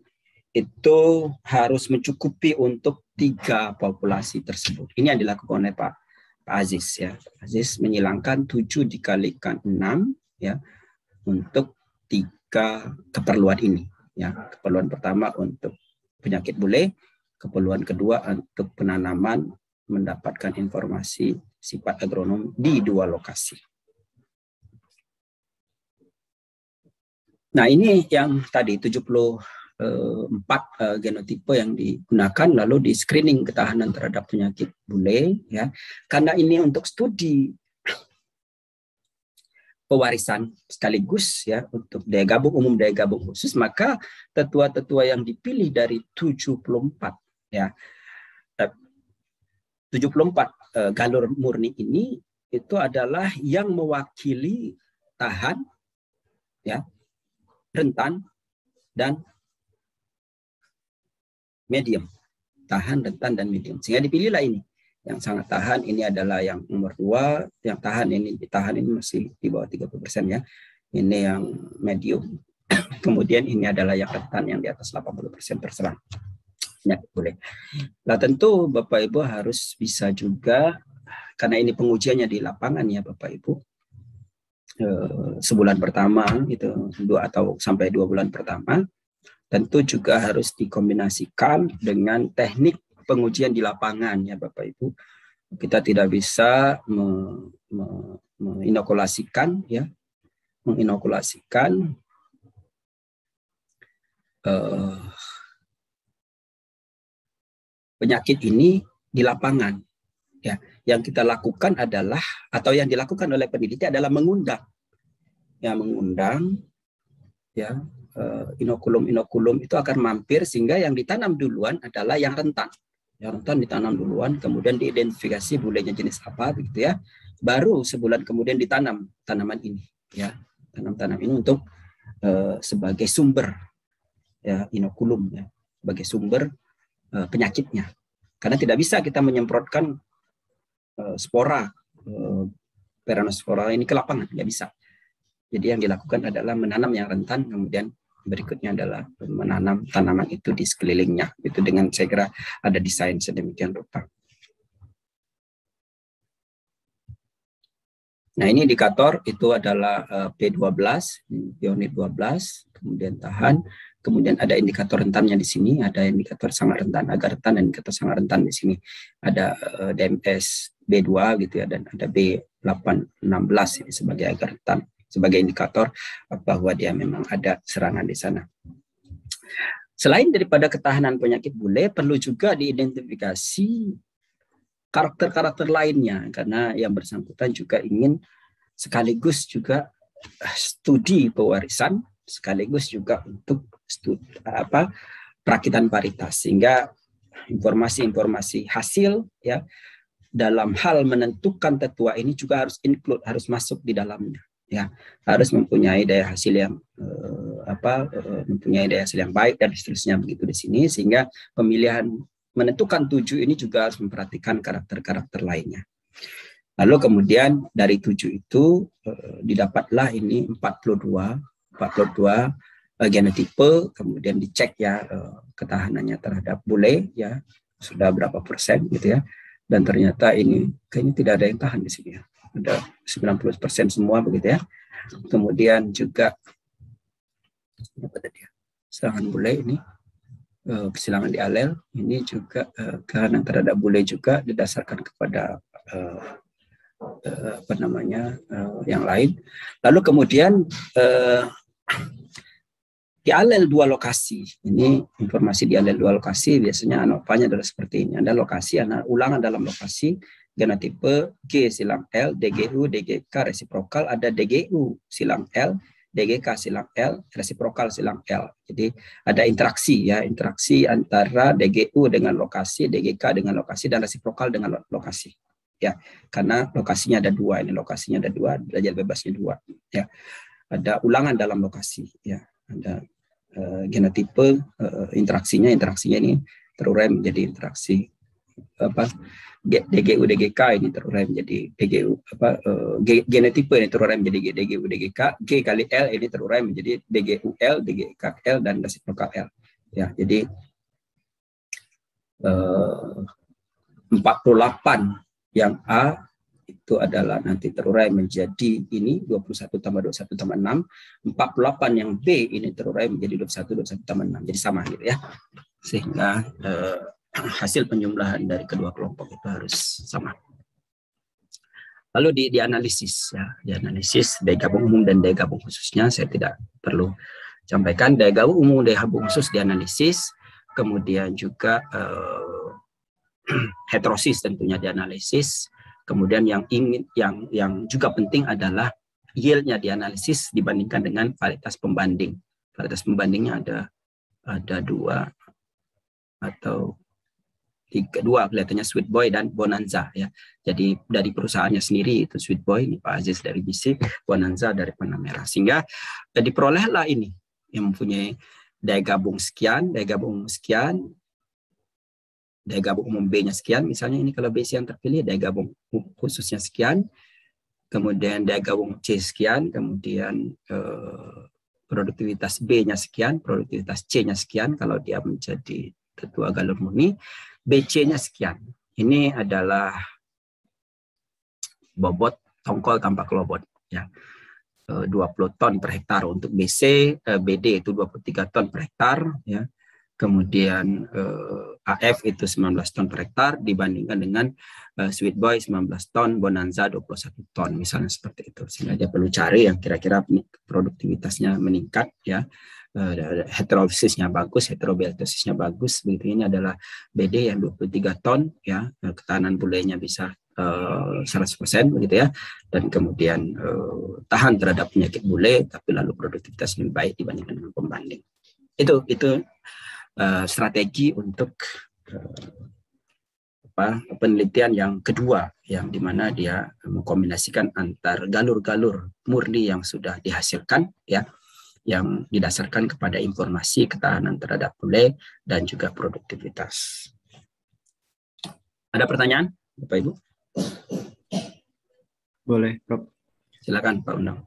itu harus mencukupi untuk 3 populasi tersebut. Ini yang dilakukan oleh Pak Aziz ya. Pak Aziz menyilangkan 7 dikalikan 6 ya untuk 3 keperluan ini ya. Keperluan pertama untuk penyakit bule, keperluan kedua untuk penanaman mendapatkan informasi sifat agronom di 2 lokasi. Nah, ini yang tadi 74 genotipe yang digunakan, lalu di screening ketahanan terhadap penyakit bule ya. Karena ini untuk studi pewarisan sekaligus ya untuk daya gabung umum, daya gabung khusus, maka tetua-tetua yang dipilih dari 74 ya 74 galur murni ini itu adalah yang mewakili tahan ya, rentan dan medium. Tahan, rentan dan medium. Sehingga dipilihlah ini. Yang sangat tahan ini adalah yang nomor 2, yang tahan ini masih di bawah 30% ya. Ini yang medium. Kemudian ini adalah yang rentan yang di atas 80% terserang. Boleh. Nah, tentu Bapak Ibu harus bisa juga, karena ini pengujiannya di lapangan ya Bapak Ibu, sebulan pertama itu 2 atau sampai 2 bulan pertama, tentu juga harus dikombinasikan dengan teknik pengujian di lapangan ya Bapak Ibu. Kita tidak bisa menginokulasikan penyakit ini di lapangan ya. Yang kita lakukan adalah, atau yang dilakukan oleh peneliti adalah mengundang inokulum itu akan mampir, sehingga yang ditanam duluan adalah yang rentan. Yang rentan ditanam duluan, kemudian diidentifikasi bulenya jenis apa begitu ya. Baru sebulan kemudian ditanam tanaman ini ya. Tanam ini untuk sebagai sumber ya, inokulum ya, sebagai sumber penyakitnya. Karena tidak bisa kita menyemprotkan spora Peronospora ini ke lapangan, nggak bisa. Jadi yang dilakukan adalah menanam yang rentan, kemudian berikutnya adalah menanam tanaman itu di sekelilingnya. Itu dengan saya kira ada desain sedemikian rupa. Nah, ini indikator itu adalah P12, unit 12, kemudian tahan. Kemudian ada indikator rentannya di sini, ada indikator sangat rentan, agak rentan, dan indikator sangat rentan di sini. Ada DMS B2 gitu ya, dan ada B816 ini sebagai agak rentan, sebagai indikator bahwa dia memang ada serangan di sana. Selain daripada ketahanan penyakit bule, perlu juga diidentifikasi karakter-karakter lainnya, karena yang bersangkutan juga ingin sekaligus juga studi pewarisan, sekaligus juga untuk studi perakitan paritas, sehingga informasi-informasi hasil ya dalam hal menentukan tetua ini juga harus include, harus masuk di dalamnya ya, harus mempunyai daya hasil yang mempunyai daya hasil yang baik dan seterusnya begitu di sini, sehingga pemilihan menentukan 7 ini juga harus memperhatikan karakter-karakter lainnya. Lalu kemudian dari 7 itu didapatlah ini 42 genotipe, kemudian dicek ya ketahanannya terhadap bule ya sudah berapa persen gitu ya. Dan ternyata ini kayaknya tidak ada yang tahan di sini ya. Ada 90% semua begitu ya. Kemudian juga apa tadi ya? Serangan bule ini, kesilangan di alel ini juga kehadiran terhadap bule juga didasarkan kepada apa namanya yang lain. Lalu kemudian di alel dua lokasi, ini informasi di alel dua lokasi biasanya ANOVA-nya adalah seperti ini. Ada lokasi, ada ulangan dalam lokasi genotipe G silang L, DGU, DGK resiprokal, ada DGU silang L, DGK silang L, resiprokal silang L. Jadi ada interaksi ya, interaksi antara DGU dengan lokasi, DGK dengan lokasi, dan resiprokal dengan lokasi. Ya, karena lokasinya ada dua, ini lokasinya ada dua, derajat bebasnya dua. Ya, ada ulangan dalam lokasi. Ya, ada genotipe interaksinya ini terurai menjadi interaksi apa DGU DGK ini terurai menjadi DGU apa genotipe ini terurai menjadi DGU DGK, G kali L ini terurai menjadi DGU L, DGK L, dan resiprokal L. Ya, jadi 48 yang A itu adalah nanti terurai menjadi ini 21 tambah 21 tambah 6. 48 yang B ini terurai menjadi 21 tambah 6. Jadi sama gitu ya. Sehingga hasil penjumlahan dari kedua kelompok itu harus sama. Lalu dianalisis ya, dianalisis daya gabung umum dan daya gabung khususnya saya tidak perlu sampaikan. Daya gabung umum, daya gabung khusus dianalisis, kemudian juga heterosis tentunya dianalisis. Kemudian yang juga penting adalah yield-nya dianalisis dibandingkan dengan varietas pembanding. Varietas pembandingnya ada dua atau dua kelihatannya, Sweet Boy dan Bonanza ya. Jadi dari perusahaannya sendiri itu Sweet Boy, ini Pak Aziz dari BC, Bonanza dari Panah Merah. Sehingga diperolehlah ini yang mempunyai daya gabung sekian, daya gabung umum B-nya sekian, misalnya ini kalau BC yang terpilih, daya gabung khususnya sekian, kemudian daya gabung C sekian, kemudian produktivitas B-nya sekian, produktivitas C-nya sekian, kalau dia menjadi tetua galur murni, BC-nya sekian. Ini adalah bobot tongkol tanpa kelobot, ya. 20 ton per hektar untuk BC, BD itu 23 ton per hektar, ya. Kemudian AF itu 19 ton per hektar dibandingkan dengan Sweet Boy 19 ton, Bonanza 21 ton, misalnya seperti itu. Sehingga dia perlu cari yang kira-kira produktivitasnya meningkat ya. Heterosisnya bagus, heterobiotosisnya bagus. Begitu, ini adalah BD yang 23 ton ya, ketahanan bulenya bisa 100% begitu ya, dan kemudian tahan terhadap penyakit bule, tapi lalu produktivitas lebih baik dibandingkan dengan pembanding. Itu strategi untuk penelitian yang kedua, yang dimana dia mengkombinasikan antar galur-galur murni yang sudah dihasilkan ya, yang didasarkan kepada informasi ketahanan terhadap bule dan juga produktivitas. Ada pertanyaan, Bapak Ibu? Boleh, Prof. Silakan, Pak Undang.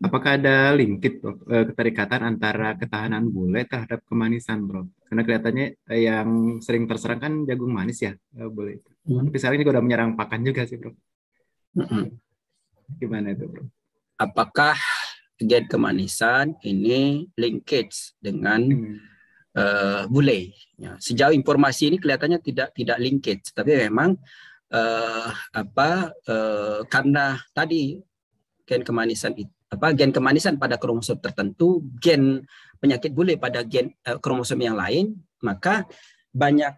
Apakah ada linkit, Prof, keterikatan antara ketahanan bule terhadap kemanisan, Prof? Karena kelihatannya yang sering terserang kan jagung manis ya, boleh. Tapi sekarang juga udah menyerang pakan juga sih, Prof. Gimana itu, Prof? Apakah gen kemanisan ini linkage dengan bule? Ya, sejauh informasi ini kelihatannya tidak linkage, tapi memang karena tadi gen kemanisan itu gen kemanisan pada kromosom tertentu, gen penyakit bule pada gen kromosom yang lain, maka banyak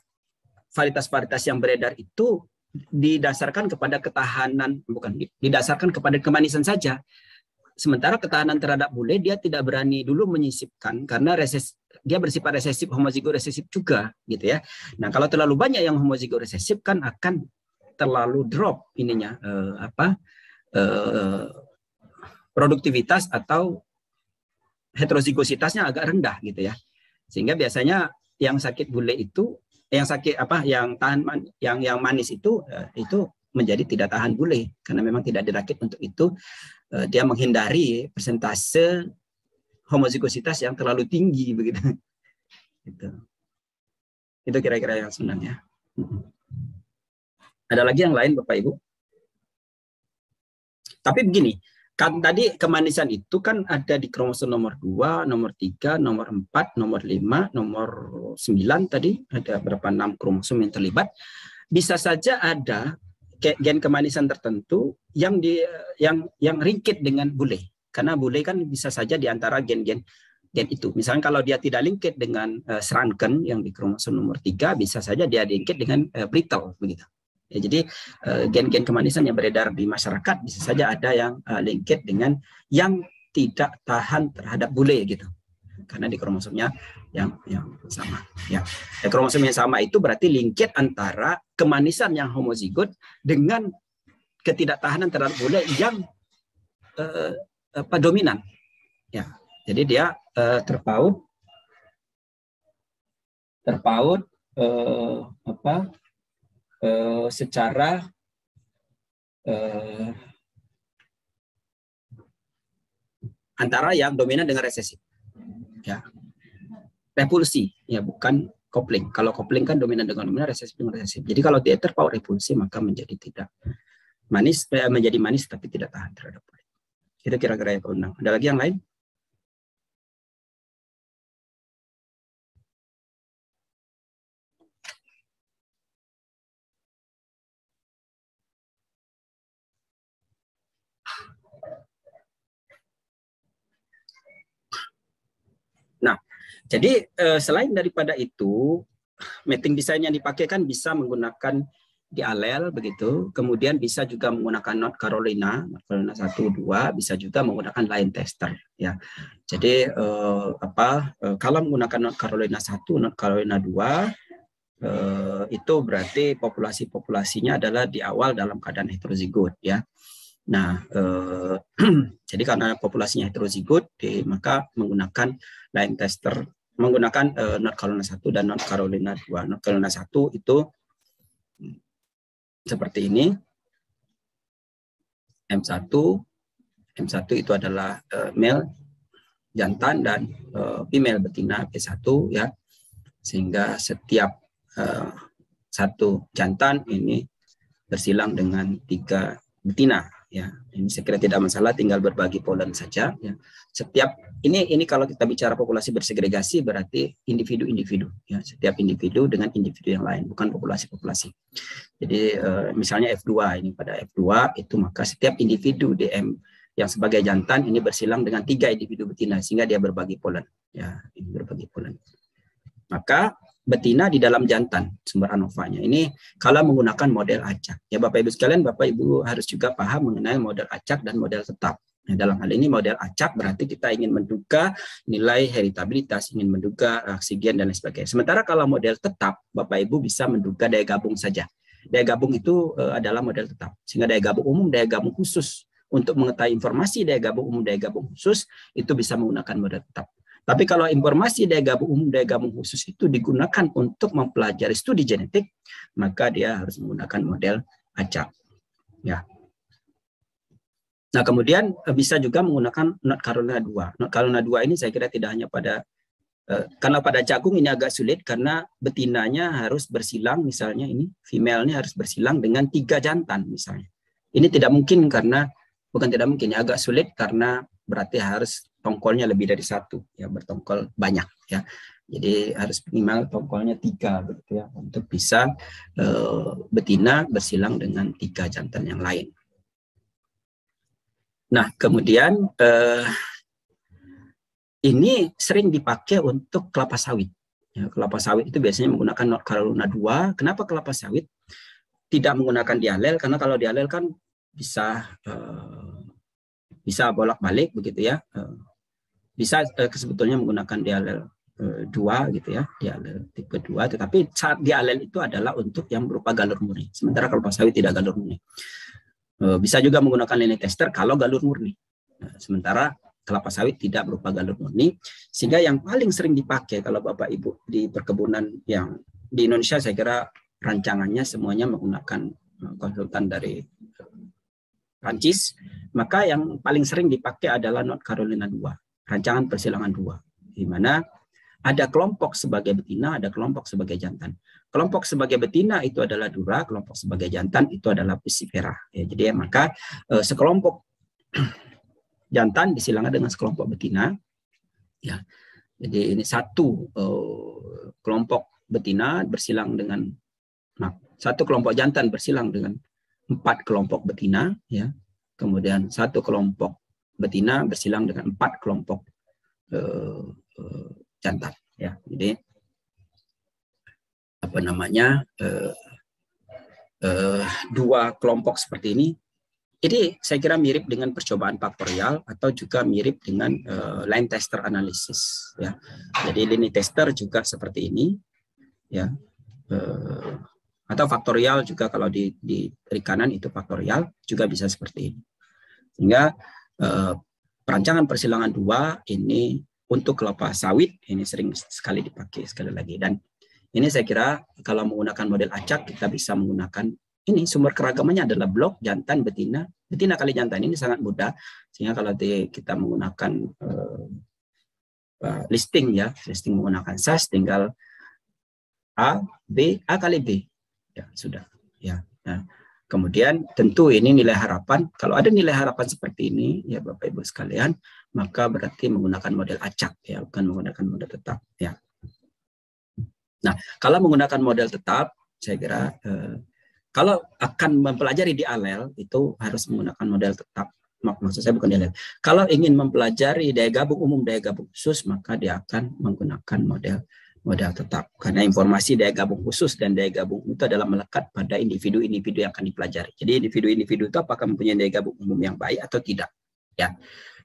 varietas-varietas yang beredar itu didasarkan kepada ketahanan, bukan didasarkan kepada kemanisan saja. Sementara ketahanan terhadap bule dia tidak berani dulu menyisipkan karena dia bersifat resesif, homozigo resesif juga gitu ya. Nah, kalau terlalu banyak yang homozigo resesif kan akan terlalu drop ininya produktivitas atau heterozigositasnya agak rendah gitu ya. Sehingga biasanya yang sakit bule itu, yang manis itu menjadi tidak tahan bule karena memang tidak dirakit untuk itu. Dia menghindari persentase homozigositas yang terlalu tinggi begitu. Itu kira-kira yang sebenarnya. Ada lagi yang lain Bapak Ibu? Tapi begini, kan tadi kemanisan itu kan ada di kromosom nomor 2, nomor 3, nomor 4, nomor 5, nomor 9 tadi, ada berapa 6 kromosom yang terlibat. Bisa saja ada gen kemanisan tertentu yang ringkit dengan bule. Karena bule kan bisa saja di antara gen itu. Misalnya kalau dia tidak lingkit dengan serangken yang di kromosom nomor 3, bisa saja dia lingkit dengan brittle begitu. Ya, jadi gen-gen kemanisan yang beredar di masyarakat bisa saja ada yang lingkit dengan yang tidak tahan terhadap bule gitu. Karena di kromosomnya yang sama. Ya. Kromosom yang sama itu berarti lingkit antara kemanisan yang homozigot dengan ketidaktahanan terhadap bule yang dominan. Ya. Jadi dia terpaut secara antara yang dominan dengan resesif. Ya. Repulsi, ya bukan kopling. Kalau kopling kan dominan dengan dominan, resesif dengan resesif. Jadi kalau dia terpaut repulsi maka menjadi tidak manis, menjadi manis tapi tidak tahan terhadap bule. Itu kira-kira yang undang. Ada lagi yang lain? Nah, jadi selain daripada itu, mating design yang dipakai kan bisa menggunakan di alel begitu, kemudian bisa juga menggunakan North Carolina 1, 2, bisa juga menggunakan line tester ya. Jadi kalau menggunakan North Carolina 1, North Carolina 2 itu berarti populasinya adalah di awal dalam keadaan heterozigot ya. Nah, jadi karena populasinya heterozigot, maka menggunakan line tester, menggunakan North Carolina 1 dan North Carolina 2. North Carolina 1 itu seperti ini. M1 itu adalah male jantan dan female betina P1 ya. Sehingga setiap satu jantan ini bersilang dengan 3 betina. Ya, ini saya kira tidak masalah, tinggal berbagi polen saja. Ya. Setiap ini kalau kita bicara populasi bersegregasi berarti individu-individu. Ya, setiap individu dengan individu yang lain, bukan populasi-populasi. Jadi misalnya F2 ini pada F2 itu maka setiap individu DM yang sebagai jantan ini bersilang dengan 3 individu betina sehingga dia berbagi polen. Ya, ini berbagi polen. Maka betina di dalam jantan sumber anovanya. Ini kalau menggunakan model acak. Ya Bapak Ibu sekalian, Bapak Ibu harus juga paham mengenai model acak dan model tetap. Nah, dalam hal ini model acak berarti kita ingin menduga nilai heritabilitas, ingin menduga oksigen dan lain sebagainya. Sementara kalau model tetap, Bapak Ibu bisa menduga daya gabung saja. Daya gabung itu adalah model tetap. Sehingga daya gabung umum, daya gabung khusus. Untuk mengetahui informasi daya gabung umum, daya gabung khusus, itu bisa menggunakan model tetap. Tapi kalau informasi daya gabung umum, daya gabung khusus itu digunakan untuk mempelajari studi genetik, maka dia harus menggunakan model acak. Ya. Nah, kemudian bisa juga menggunakan North Carolina 2. North Carolina 2 ini saya kira tidak hanya pada, karena pada jagung ini agak sulit karena betinanya harus bersilang, misalnya ini, female-nya harus bersilang dengan 3 jantan misalnya. Ini tidak mungkin karena, bukan tidak mungkin, ya, agak sulit karena berarti harus tongkolnya lebih dari 1 ya, bertongkol banyak ya. Jadi harus minimal tongkolnya 3 begitu ya untuk bisa betina bersilang dengan 3 jantan yang lain. Nah, kemudian ini sering dipakai untuk kelapa sawit. Ya, kelapa sawit itu biasanya menggunakan North Carolina 2. Kenapa kelapa sawit tidak menggunakan dialel? Karena kalau dialel kan bisa bolak-balik begitu ya. Bisa sebetulnya menggunakan dialel 2 gitu ya, dialel tipe 2, tetapi saat dialel itu adalah untuk yang berupa galur murni. Sementara kelapa sawit tidak galur murni. Bisa juga menggunakan line tester kalau galur murni. Sementara kelapa sawit tidak berupa galur murni, sehingga yang paling sering dipakai kalau Bapak Ibu di perkebunan yang di Indonesia, saya kira rancangannya semuanya menggunakan konsultan dari Prancis, maka yang paling sering dipakai adalah North Carolina 2, rancangan persilangan 2, di mana ada kelompok sebagai betina, ada kelompok sebagai jantan. Kelompok sebagai betina itu adalah dura, kelompok sebagai jantan itu adalah piscifera. Ya, jadi maka sekelompok jantan disilangkan dengan sekelompok betina. Ya, jadi ini satu kelompok betina bersilang dengan satu kelompok jantan bersilang dengan 4 kelompok betina. Ya, kemudian satu kelompok betina bersilang dengan 4 kelompok jantan. Ya, jadi apa namanya dua kelompok seperti ini. Jadi saya kira mirip dengan percobaan faktorial atau juga mirip dengan line tester analisis. Ya, jadi line tester juga seperti ini. Ya, atau faktorial juga kalau di perikanan itu faktorial juga bisa seperti ini. Sehingga perancangan persilangan 2 ini untuk kelapa sawit ini sering sekali dipakai sekali lagi. Dan ini saya kira kalau menggunakan model acak kita bisa menggunakan ini sumber keragamannya adalah blok jantan betina kali jantan, ini sangat mudah. Sehingga kalau kita menggunakan listing menggunakan SAS tinggal A kali B ya sudah ya. Nah, kemudian tentu ini nilai harapan. Kalau ada nilai harapan seperti ini ya Bapak Ibu sekalian, maka berarti menggunakan model acak ya, bukan menggunakan model tetap ya. Nah, kalau menggunakan model tetap, saya kira kalau akan mempelajari di alel itu harus menggunakan model tetap. Maksud saya bukan di alel. Kalau ingin mempelajari daya gabung umum, daya gabung khusus, maka dia akan menggunakan model tetap. Karena informasi daya gabung khusus dan daya gabung itu adalah melekat pada individu-individu yang akan dipelajari. Jadi individu-individu itu apakah mempunyai daya gabung umum yang baik atau tidak. Ya.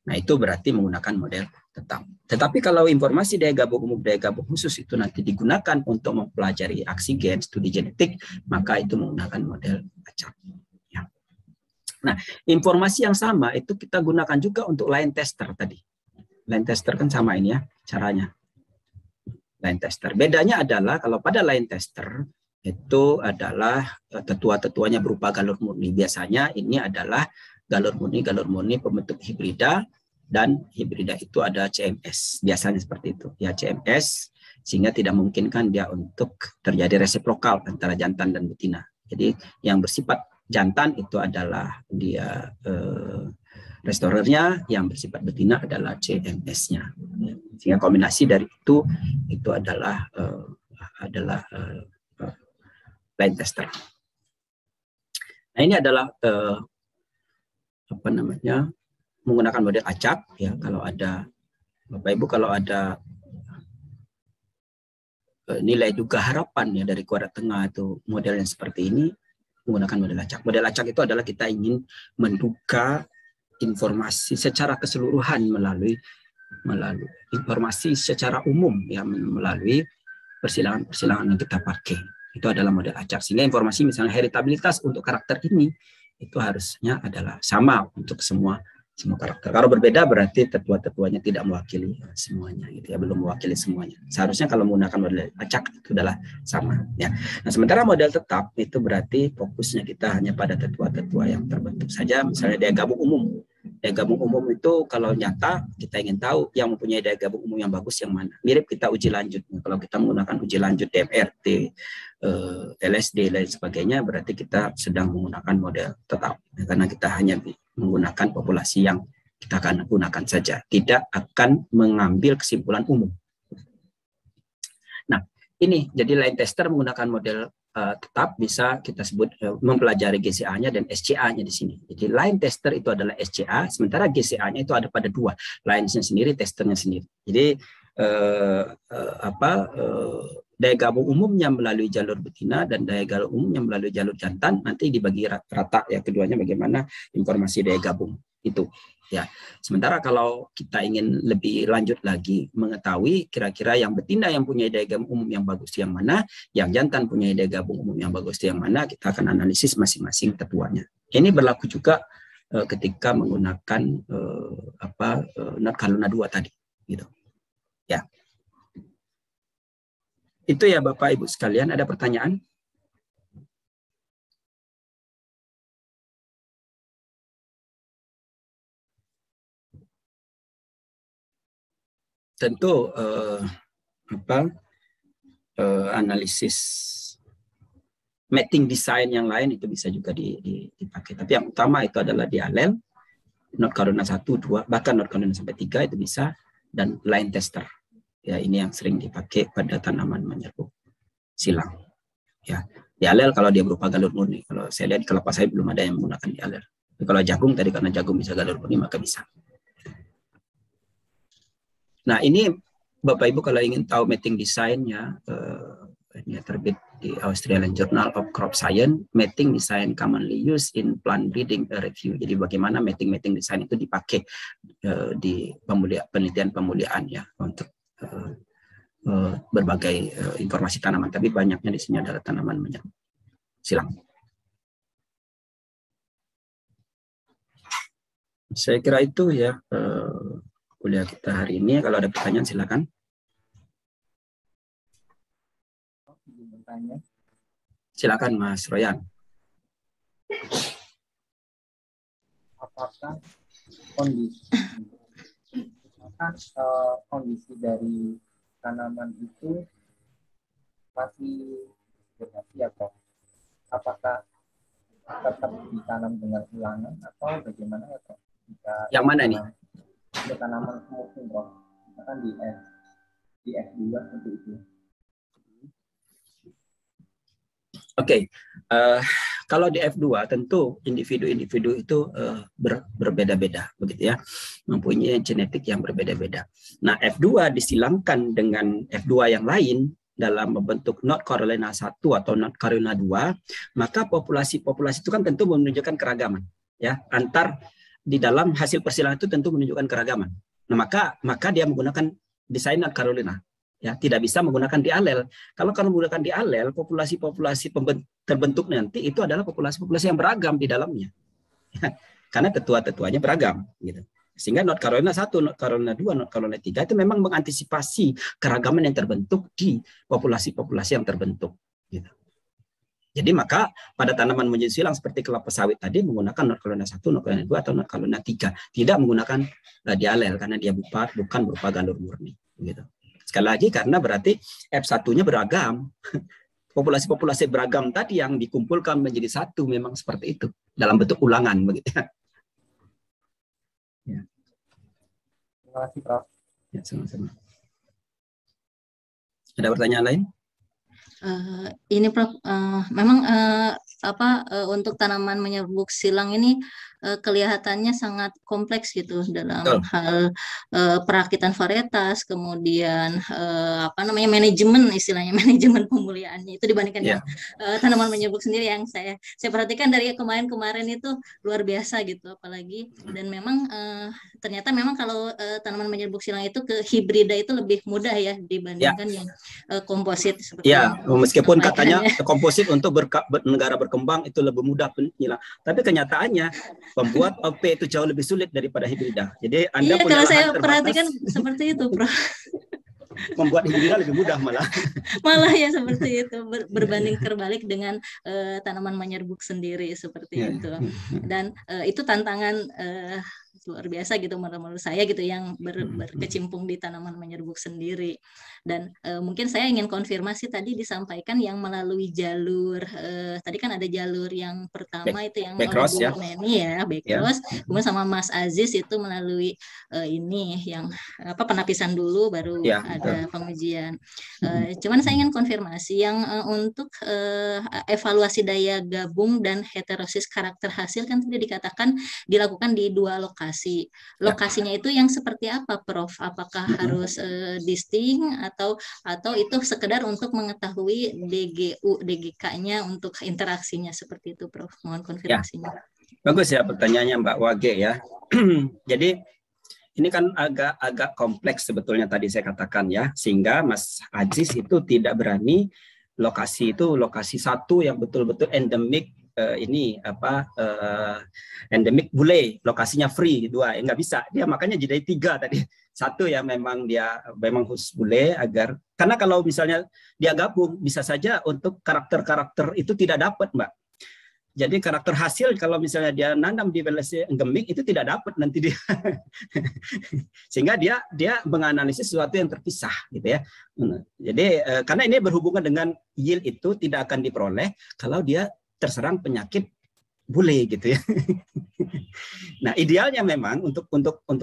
Nah, itu berarti menggunakan model tetap. Tetapi kalau informasi daya gabung umum, daya gabung khusus itu nanti digunakan untuk mempelajari aksi gen, studi genetik, maka itu menggunakan model acak. Ya. Nah, informasi yang sama itu kita gunakan juga untuk line tester tadi. Line tester kan sama ini ya caranya. Line tester. Bedanya adalah kalau pada line tester itu adalah tetua-tetuanya berupa galur murni. Biasanya ini adalah galur murni pembentuk hibrida, dan hibrida itu ada CMS. Biasanya seperti itu. Ya CMS, sehingga tidak memungkinkan dia untuk terjadi resiprokal antara jantan dan betina. Jadi yang bersifat jantan itu adalah dia restorernya, yang bersifat betina adalah CMS-nya. Sehingga kombinasi dari itu adalah line tester. Nah, ini adalah menggunakan model acak ya. Kalau ada Bapak Ibu, kalau ada nilai duga harapan ya dari kuadrat tengah itu model yang seperti ini, menggunakan model acak. Model acak itu adalah kita ingin menduga informasi secara keseluruhan melalui informasi secara umum ya, melalui persilangan yang kita pakai. Itu adalah model acak. Sehingga informasi misalnya heritabilitas untuk karakter ini itu harusnya adalah sama untuk semua karakter. Kalau berbeda berarti tetua-tetuanya tidak mewakili semuanya gitu ya, belum mewakili semuanya. Seharusnya kalau menggunakan model acak itu adalah sama ya. Nah, sementara model tetap itu berarti fokusnya kita hanya pada tetua-tetua yang terbentuk saja, misalnya daya gabung umum. Daya gabung umum itu kalau nyata kita ingin tahu yang mempunyai daya gabung umum yang bagus yang mana. Mirip kita uji lanjut. Kalau kita menggunakan uji lanjut DMRT, LSD dan sebagainya, berarti kita sedang menggunakan model tetap karena kita hanya menggunakan populasi yang kita akan gunakan saja, tidak akan mengambil kesimpulan umum. Nah, ini jadi line tester menggunakan model tetap bisa kita sebut mempelajari GCA-nya dan SCA-nya di sini. Jadi line tester itu adalah SCA, sementara GCA-nya itu ada pada dua, line-nya sendiri, testernya sendiri. Jadi daya gabung umumnya melalui jalur betina dan daya gabung umumnya melalui jalur jantan nanti dibagi rata ya, keduanya bagaimana informasi daya gabung itu ya. Sementara kalau kita ingin lebih lanjut lagi mengetahui kira-kira yang betina yang punya daya gabung umum yang bagus yang mana, yang jantan punya daya gabung umum yang bagus yang mana, kita akan analisis masing-masing tetuanya. Ini berlaku juga ketika menggunakan Kaluna 2 tadi gitu ya. Itu ya Bapak Ibu sekalian, ada pertanyaan? Tentu analisis mating design yang lain itu bisa juga dipakai. Tapi yang utama itu adalah di alel, North Carolina 1, 2, bahkan North Carolina sampai 3 itu bisa, dan line tester. Ya, ini yang sering dipakai pada tanaman menyerbuk silang. Ya, di alel kalau dia berupa galur murni. Kalau saya lihat di kelapa sawit belum ada yang menggunakan di alel. Tapi kalau jagung tadi karena jagung bisa galur murni maka bisa. Nah, ini Bapak Ibu kalau ingin tahu mating design-nya, ini terbit di Australian Journal of Crop Science, mating design commonly used in plant breeding review. Jadi bagaimana mating design itu dipakai di penelitian pemuliaan ya untuk berbagai informasi tanaman. Tapi banyaknya di sini adalah tanaman menyerbuk silang. Saya kira itu ya kuliah kita hari ini. Kalau ada pertanyaan silakan. Silakan Mas Royan. Apakah kondisi dari tanaman itu masih vegetasi atau apakah tetap ditanam dengan ulangan atau bagaimana ya Prof? Yang mana nih? Tanaman mungkin Prof. Misalkan di F2 seperti itu. Oke, kalau di F2 tentu individu-individu itu berbeda-beda, begitu ya, mempunyai genetik yang berbeda-beda. Nah, F2 disilangkan dengan F2 yang lain dalam membentuk North Carolina 1 atau North Carolina 2, maka populasi-populasi itu kan tentu menunjukkan keragaman, ya, antar di dalam hasil persilangan itu tentu menunjukkan keragaman. Nah, maka dia menggunakan desain North Carolina. Ya, tidak bisa menggunakan di alel. Kalau menggunakan di alel, populasi-populasi terbentuk nanti itu adalah populasi-populasi yang beragam di dalamnya. Karena tetua-tetuanya beragam gitu. Sehingga North Carolina 1, North Carolina 2, North Carolina 3 itu memang mengantisipasi keragaman yang terbentuk di populasi-populasi yang terbentuk gitu. Jadi maka pada tanaman menjadi silang seperti kelapa sawit tadi menggunakan North Carolina 1, North Carolina 2 atau North Carolina 3, tidak menggunakan di alel karena dia bukan berupa galur murni gitu. Sekali lagi karena berarti F1-nya beragam. Populasi-populasi beragam tadi yang dikumpulkan menjadi satu memang seperti itu dalam bentuk ulangan begitu. Ya. Terima kasih Prof. Ya, sama-sama. Ada pertanyaan lain? Ini Prof, memang untuk tanaman menyerbuk silang ini kelihatannya sangat kompleks gitu dalam hal perakitan varietas, kemudian manajemen, istilahnya manajemen pemuliaannya itu dibandingkan dengan tanaman menyerbuk sendiri yang saya perhatikan dari kemarin itu luar biasa gitu, apalagi dan memang ternyata memang kalau tanaman menyerbuk silang itu ke hibrida itu lebih mudah ya dibandingkan yang komposit seperti meskipun katanya komposit untuk negara berkembang itu lebih mudah penyilang, tapi kenyataannya pembuat OP itu jauh lebih sulit daripada hibrida. Jadi Anda punya kalau saya perhatikan seperti itu, Prof. Membuat hibrida lebih mudah malah ya seperti itu berbanding terbalik dengan tanaman menyerbuk sendiri seperti itu. Dan itu tantangan luar biasa gitu menurut saya gitu yang berkecimpung di tanaman menyerbuk sendiri. Dan mungkin saya ingin konfirmasi tadi disampaikan yang melalui jalur tadi kan ada jalur yang pertama itu yang backcross ya. Backcross. Kemudian sama Mas Aziz itu melalui ini yang penapisan dulu baru ada pengujian. Cuman saya ingin konfirmasi yang untuk evaluasi daya gabung dan heterosis karakter hasil kan tadi dikatakan dilakukan di 2 lokasi. Lokasinya itu yang seperti apa, Prof? Apakah harus distinct atau itu sekedar untuk mengetahui DGU, DGK-nya untuk interaksinya seperti itu, Prof? Mohon konfirmasinya. Bagus ya pertanyaannya Mbak Wage ya. Jadi ini kan agak kompleks sebetulnya tadi saya katakan ya, sehingga Mas Aziz itu tidak berani lokasi satu yang betul-betul endemik endemik bule, lokasinya free 2 nggak bisa dia, makanya jadi 3 tadi. 1 yang memang khusus bule, agar karena kalau misalnya dia gabung bisa saja untuk karakter-karakter itu tidak dapat Mbak. Jadi karakter hasil kalau misalnya dia nanam di velasi gemik itu tidak dapat nanti dia. Sehingga dia menganalisis sesuatu yang terpisah gitu ya. Jadi karena ini berhubungan dengan yield itu tidak akan diperoleh kalau dia terserang penyakit bule gitu ya. Nah, idealnya memang untuk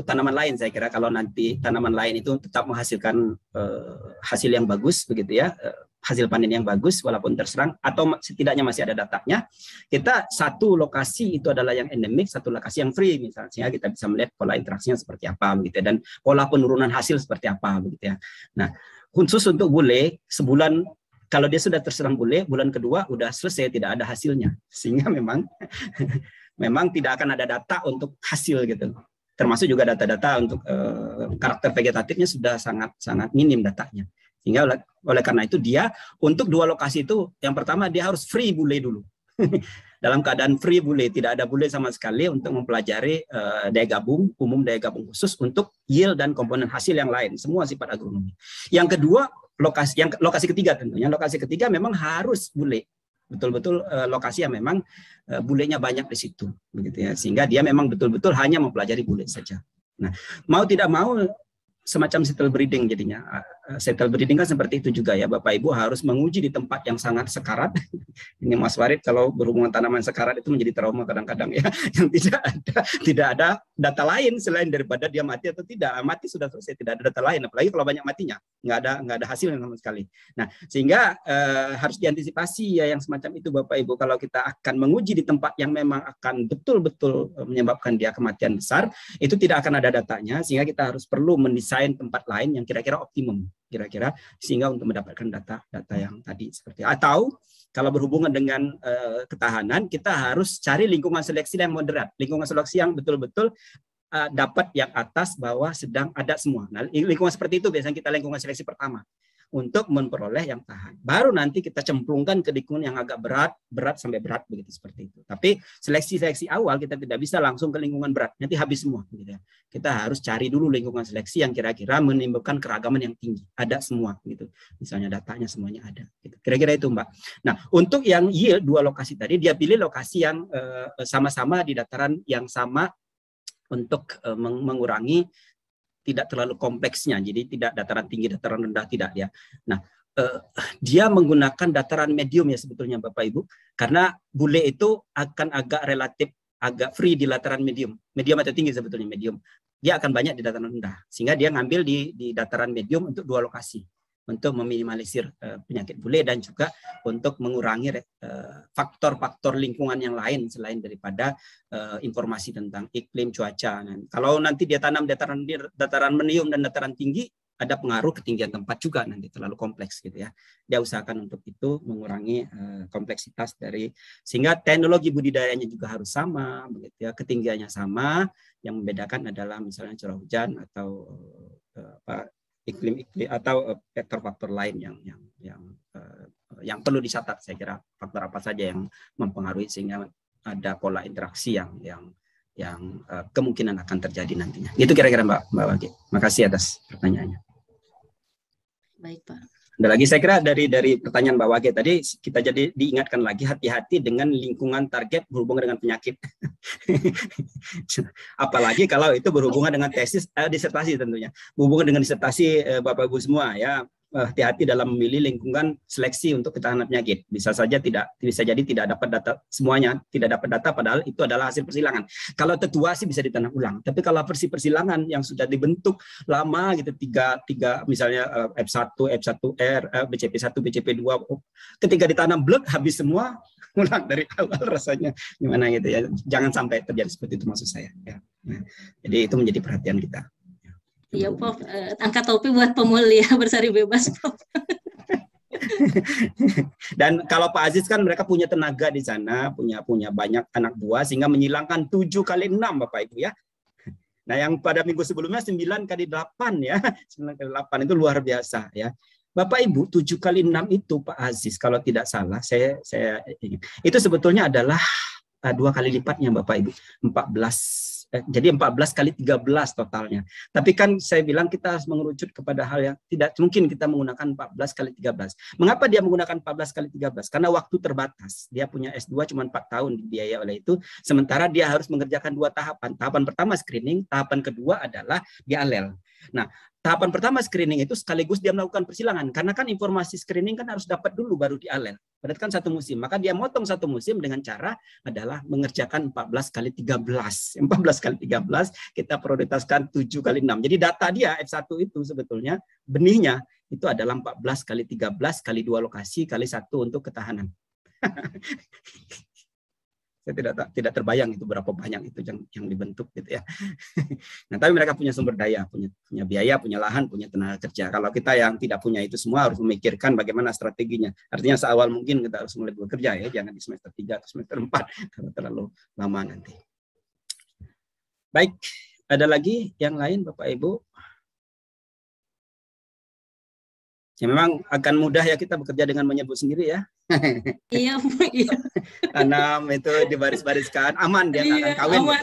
tanaman lain saya kira kalau nanti tanaman lain itu tetap menghasilkan hasil yang bagus begitu ya. Hasil panen yang bagus walaupun terserang atau setidaknya masih ada datanya, kita satu lokasi itu adalah yang endemik, satu lokasi yang free misalnya, sehingga kita bisa melihat pola interaksinya seperti apa begitu ya, dan pola penurunan hasil seperti apa begitu ya. Nah, khusus untuk bule sebulan kalau dia sudah terserang bule, bulan kedua udah selesai tidak ada hasilnya, sehingga memang tidak akan ada data untuk hasil gitu. Termasuk juga data-data untuk karakter vegetatifnya sudah sangat minim datanya. Sehingga oleh karena itu dia untuk dua lokasi itu yang pertama dia harus free bule dulu. Dalam keadaan free bule, tidak ada bule sama sekali untuk mempelajari daya gabung, umum daya gabung khusus untuk yield dan komponen hasil yang lain, semua sifat agronomi. Yang kedua, lokasi ketiga tentunya. Lokasi ketiga memang harus bule. Betul-betul lokasi yang memang bulenya banyak di situ begitu ya. Sehingga dia memang betul-betul hanya mempelajari bule saja. Nah, mau tidak mau semacam settle breeding jadinya. Settle breeding kan seperti itu juga ya, Bapak Ibu harus menguji di tempat yang sangat sekarat. Ini Mas Warid kalau berhubungan tanaman sekarat itu menjadi trauma kadang-kadang ya, yang tidak ada data lain selain daripada dia mati atau tidak. Mati sudah selesai, tidak ada data lain, apalagi kalau banyak matinya, nggak ada hasil sama sekali. Nah, sehingga harus diantisipasi ya yang semacam itu Bapak Ibu. Kalau kita akan menguji di tempat yang memang akan betul-betul menyebabkan dia kematian besar, itu tidak akan ada datanya, sehingga kita harus perlu mendesain tempat lain yang kira-kira optimum, kira-kira sehingga untuk mendapatkan data yang tadi seperti atau kalau berhubungan dengan ketahanan kita harus cari lingkungan seleksi yang moderat, lingkungan seleksi yang betul-betul dapat yang atas, bawah, sedang ada semua. Nah, lingkungan seperti itu biasanya kita lingkungan seleksi pertama untuk memperoleh yang tahan. Baru nanti kita cemplungkan ke lingkungan yang agak berat sampai berat begitu seperti itu. Tapi seleksi awal kita tidak bisa langsung ke lingkungan berat, nanti habis semua gitu ya. Kita harus cari dulu lingkungan seleksi yang kira-kira menimbulkan keragaman yang tinggi, ada semua gitu. Misalnya datanya semuanya ada. Gitu. Kira-kira itu Mbak. Nah, untuk yang yield dua lokasi tadi dia pilih lokasi yang sama-sama di dataran yang sama untuk mengurangi tidak terlalu kompleksnya, jadi tidak dataran tinggi, dataran rendah, tidak ya. Nah, dia menggunakan dataran medium ya sebetulnya Bapak Ibu, karena bule itu akan agak free di dataran medium atau tinggi sebetulnya medium. Dia akan banyak di dataran rendah, sehingga dia ngambil di dataran medium untuk dua lokasi, untuk meminimalisir penyakit bule dan juga untuk mengurangi faktor-faktor lingkungan yang lain selain daripada informasi tentang iklim, cuaca. Nah, kalau nanti dia tanam dataran medium dan dataran tinggi, ada pengaruh ketinggian tempat juga nanti terlalu kompleks gitu ya. Dia usahakan untuk itu mengurangi kompleksitas dari, sehingga teknologi budidayanya juga harus sama begitu ya, ketinggiannya sama. Yang membedakan adalah misalnya curah hujan atau iklim atau faktor-faktor lain yang perlu dicatat. Saya kira faktor apa saja yang mempengaruhi sehingga ada pola interaksi yang kemungkinan akan terjadi nantinya. Itu kira-kira Mbak Wage. Makasih atas pertanyaannya. Baik Pak. Ada lagi saya kira dari pertanyaan Mbak Wage tadi kita jadi diingatkan lagi hati-hati dengan lingkungan target berhubungan dengan penyakit. Apalagi kalau itu berhubungan dengan tesis disertasi tentunya. Berhubungan dengan disertasi Bapak Ibu semua ya. Hati-hati dalam memilih lingkungan seleksi untuk ketahanan penyakit. Bisa jadi tidak dapat data semuanya, tidak dapat data padahal itu adalah hasil persilangan. Kalau tetua sih bisa ditanam ulang. Tapi kalau persilangan yang sudah dibentuk lama gitu tiga misalnya F1, F1R, BCP1, BCP2 ketika ditanam blek habis semua ulang dari awal rasanya gimana gitu ya. Jangan sampai terjadi seperti itu maksud saya ya. Nah, jadi itu menjadi perhatian kita. Iya, Prof. Angkat topi buat pemulia bersari bebas, Prof. Dan kalau Pak Aziz kan mereka punya tenaga di sana, punya banyak anak buah sehingga menyilangkan 7 kali 6 Bapak Ibu ya. Nah, yang pada minggu sebelumnya 9 kali 8 ya. 9 kali 8 itu luar biasa ya. Bapak Ibu 7 kali 6 itu Pak Aziz kalau tidak salah itu sebetulnya adalah 2 kali lipatnya Bapak Ibu. Jadi 14 kali 13 totalnya. Tapi kan saya bilang kita harus mengerucut kepada hal yang tidak mungkin kita menggunakan 14 kali 13. Mengapa dia menggunakan 14 kali 13? Karena waktu terbatas. Dia punya S2 cuma 4 tahun dibiayai oleh itu. Sementara dia harus mengerjakan 2 tahapan. Tahapan pertama screening, tahapan kedua adalah dialel. Nah, tahapan pertama screening itu sekaligus dia melakukan persilangan. Karena kan informasi screening kan harus dapat dulu baru dialel. Berarti kan 1 musim. Maka dia motong 1 musim dengan cara adalah mengerjakan 14 kali 13. 14 kali 13 kita prioritaskan 7 kali 6. Jadi data dia F1 itu sebetulnya benihnya itu adalah 14 kali 13 kali 2 lokasi kali 1 untuk ketahanan. Saya tidak terbayang itu berapa banyak itu yang dibentuk gitu ya. Nah, tapi mereka punya sumber daya, punya biaya, punya lahan, punya tenaga kerja. Kalau kita yang tidak punya itu semua harus memikirkan bagaimana strateginya. Artinya seawal mungkin kita harus mulai bekerja ya, jangan di semester 3 atau semester 4 kalau terlalu lama nanti. Baik, ada lagi yang lain Bapak Ibu? Ya memang akan mudah ya kita bekerja dengan menyebut sendiri ya. Iya, iya. Tanam itu dibaris-bariskan, aman dia nggak akan kawin. Aman.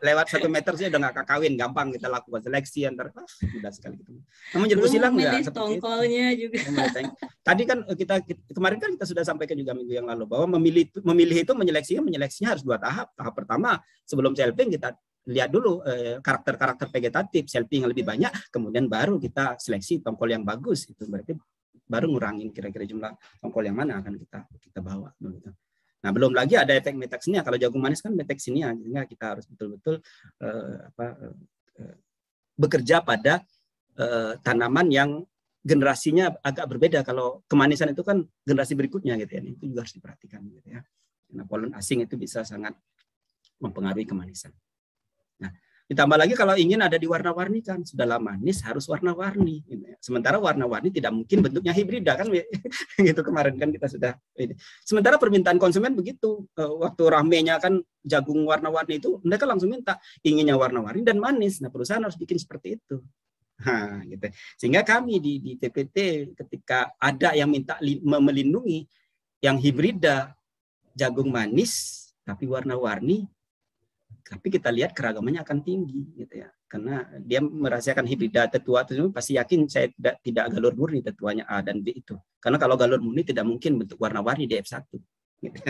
Lewat 1 meter sih udah nggak akan kawin, gampang kita lakukan seleksi antar mudah sekali gitu. Namun menyebut silang nggak seperti tongkolnya itu. Juga. Tadi kan kemarin kan kita sudah sampaikan juga minggu yang lalu bahwa memilih itu menyeleksinya harus 2 tahap. Tahap pertama sebelum selfing kita lihat dulu karakter-karakter vegetatif, selfie yang lebih banyak, kemudian baru kita seleksi tongkol yang bagus. Itu berarti baru ngurangin kira-kira jumlah tongkol yang mana akan kita bawa. Gitu. Nah, belum lagi ada efek metaksinia. Kalau jagung manis kan metaksinia, sehingga kita harus betul-betul bekerja pada tanaman yang generasinya agak berbeda. Kalau kemanisan itu kan generasi berikutnya gitu ya. Itu juga harus diperhatikan gitu ya. Karena polen asing itu bisa sangat mempengaruhi kemanisan. Nah, ditambah lagi kalau ingin ada di warna-warni kan sudah manis harus warna-warni. Sementara warna-warni tidak mungkin bentuknya hibrida kan gitu kemarin kan kita sudah. Sementara permintaan konsumen begitu waktu ramenya kan jagung warna-warni itu mereka langsung minta inginnya warna-warni dan manis. Nah perusahaan harus bikin seperti itu. Nah, gitu. Sehingga kami di TPT ketika ada yang minta melindungi yang hibrida jagung manis tapi warna-warni. Tapi kita lihat keragamannya akan tinggi gitu ya. Karena dia merahasiakan hibrida tetua itu pasti yakin saya tidak galur murni tetuanya A dan B itu. Karena kalau galur murni tidak mungkin bentuk warna-warni di F1 gitu.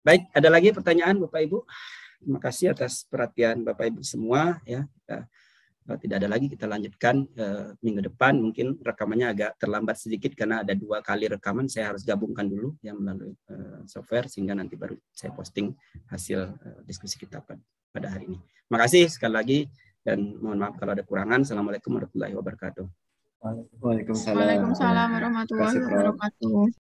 Baik, ada lagi pertanyaan Bapak Ibu? Terima kasih atas perhatian Bapak Ibu semua ya. Kalau tidak ada lagi kita lanjutkan minggu depan. Mungkin rekamannya agak terlambat sedikit karena ada 2 kali rekaman. Saya harus gabungkan dulu yang melalui software sehingga nanti baru saya posting hasil diskusi kita pada hari ini. Terima kasih sekali lagi dan mohon maaf kalau ada kurangan. Assalamualaikum warahmatullahi wabarakatuh. Waalaikumsalam. Waalaikumsalam warahmatullahi wabarakatuh.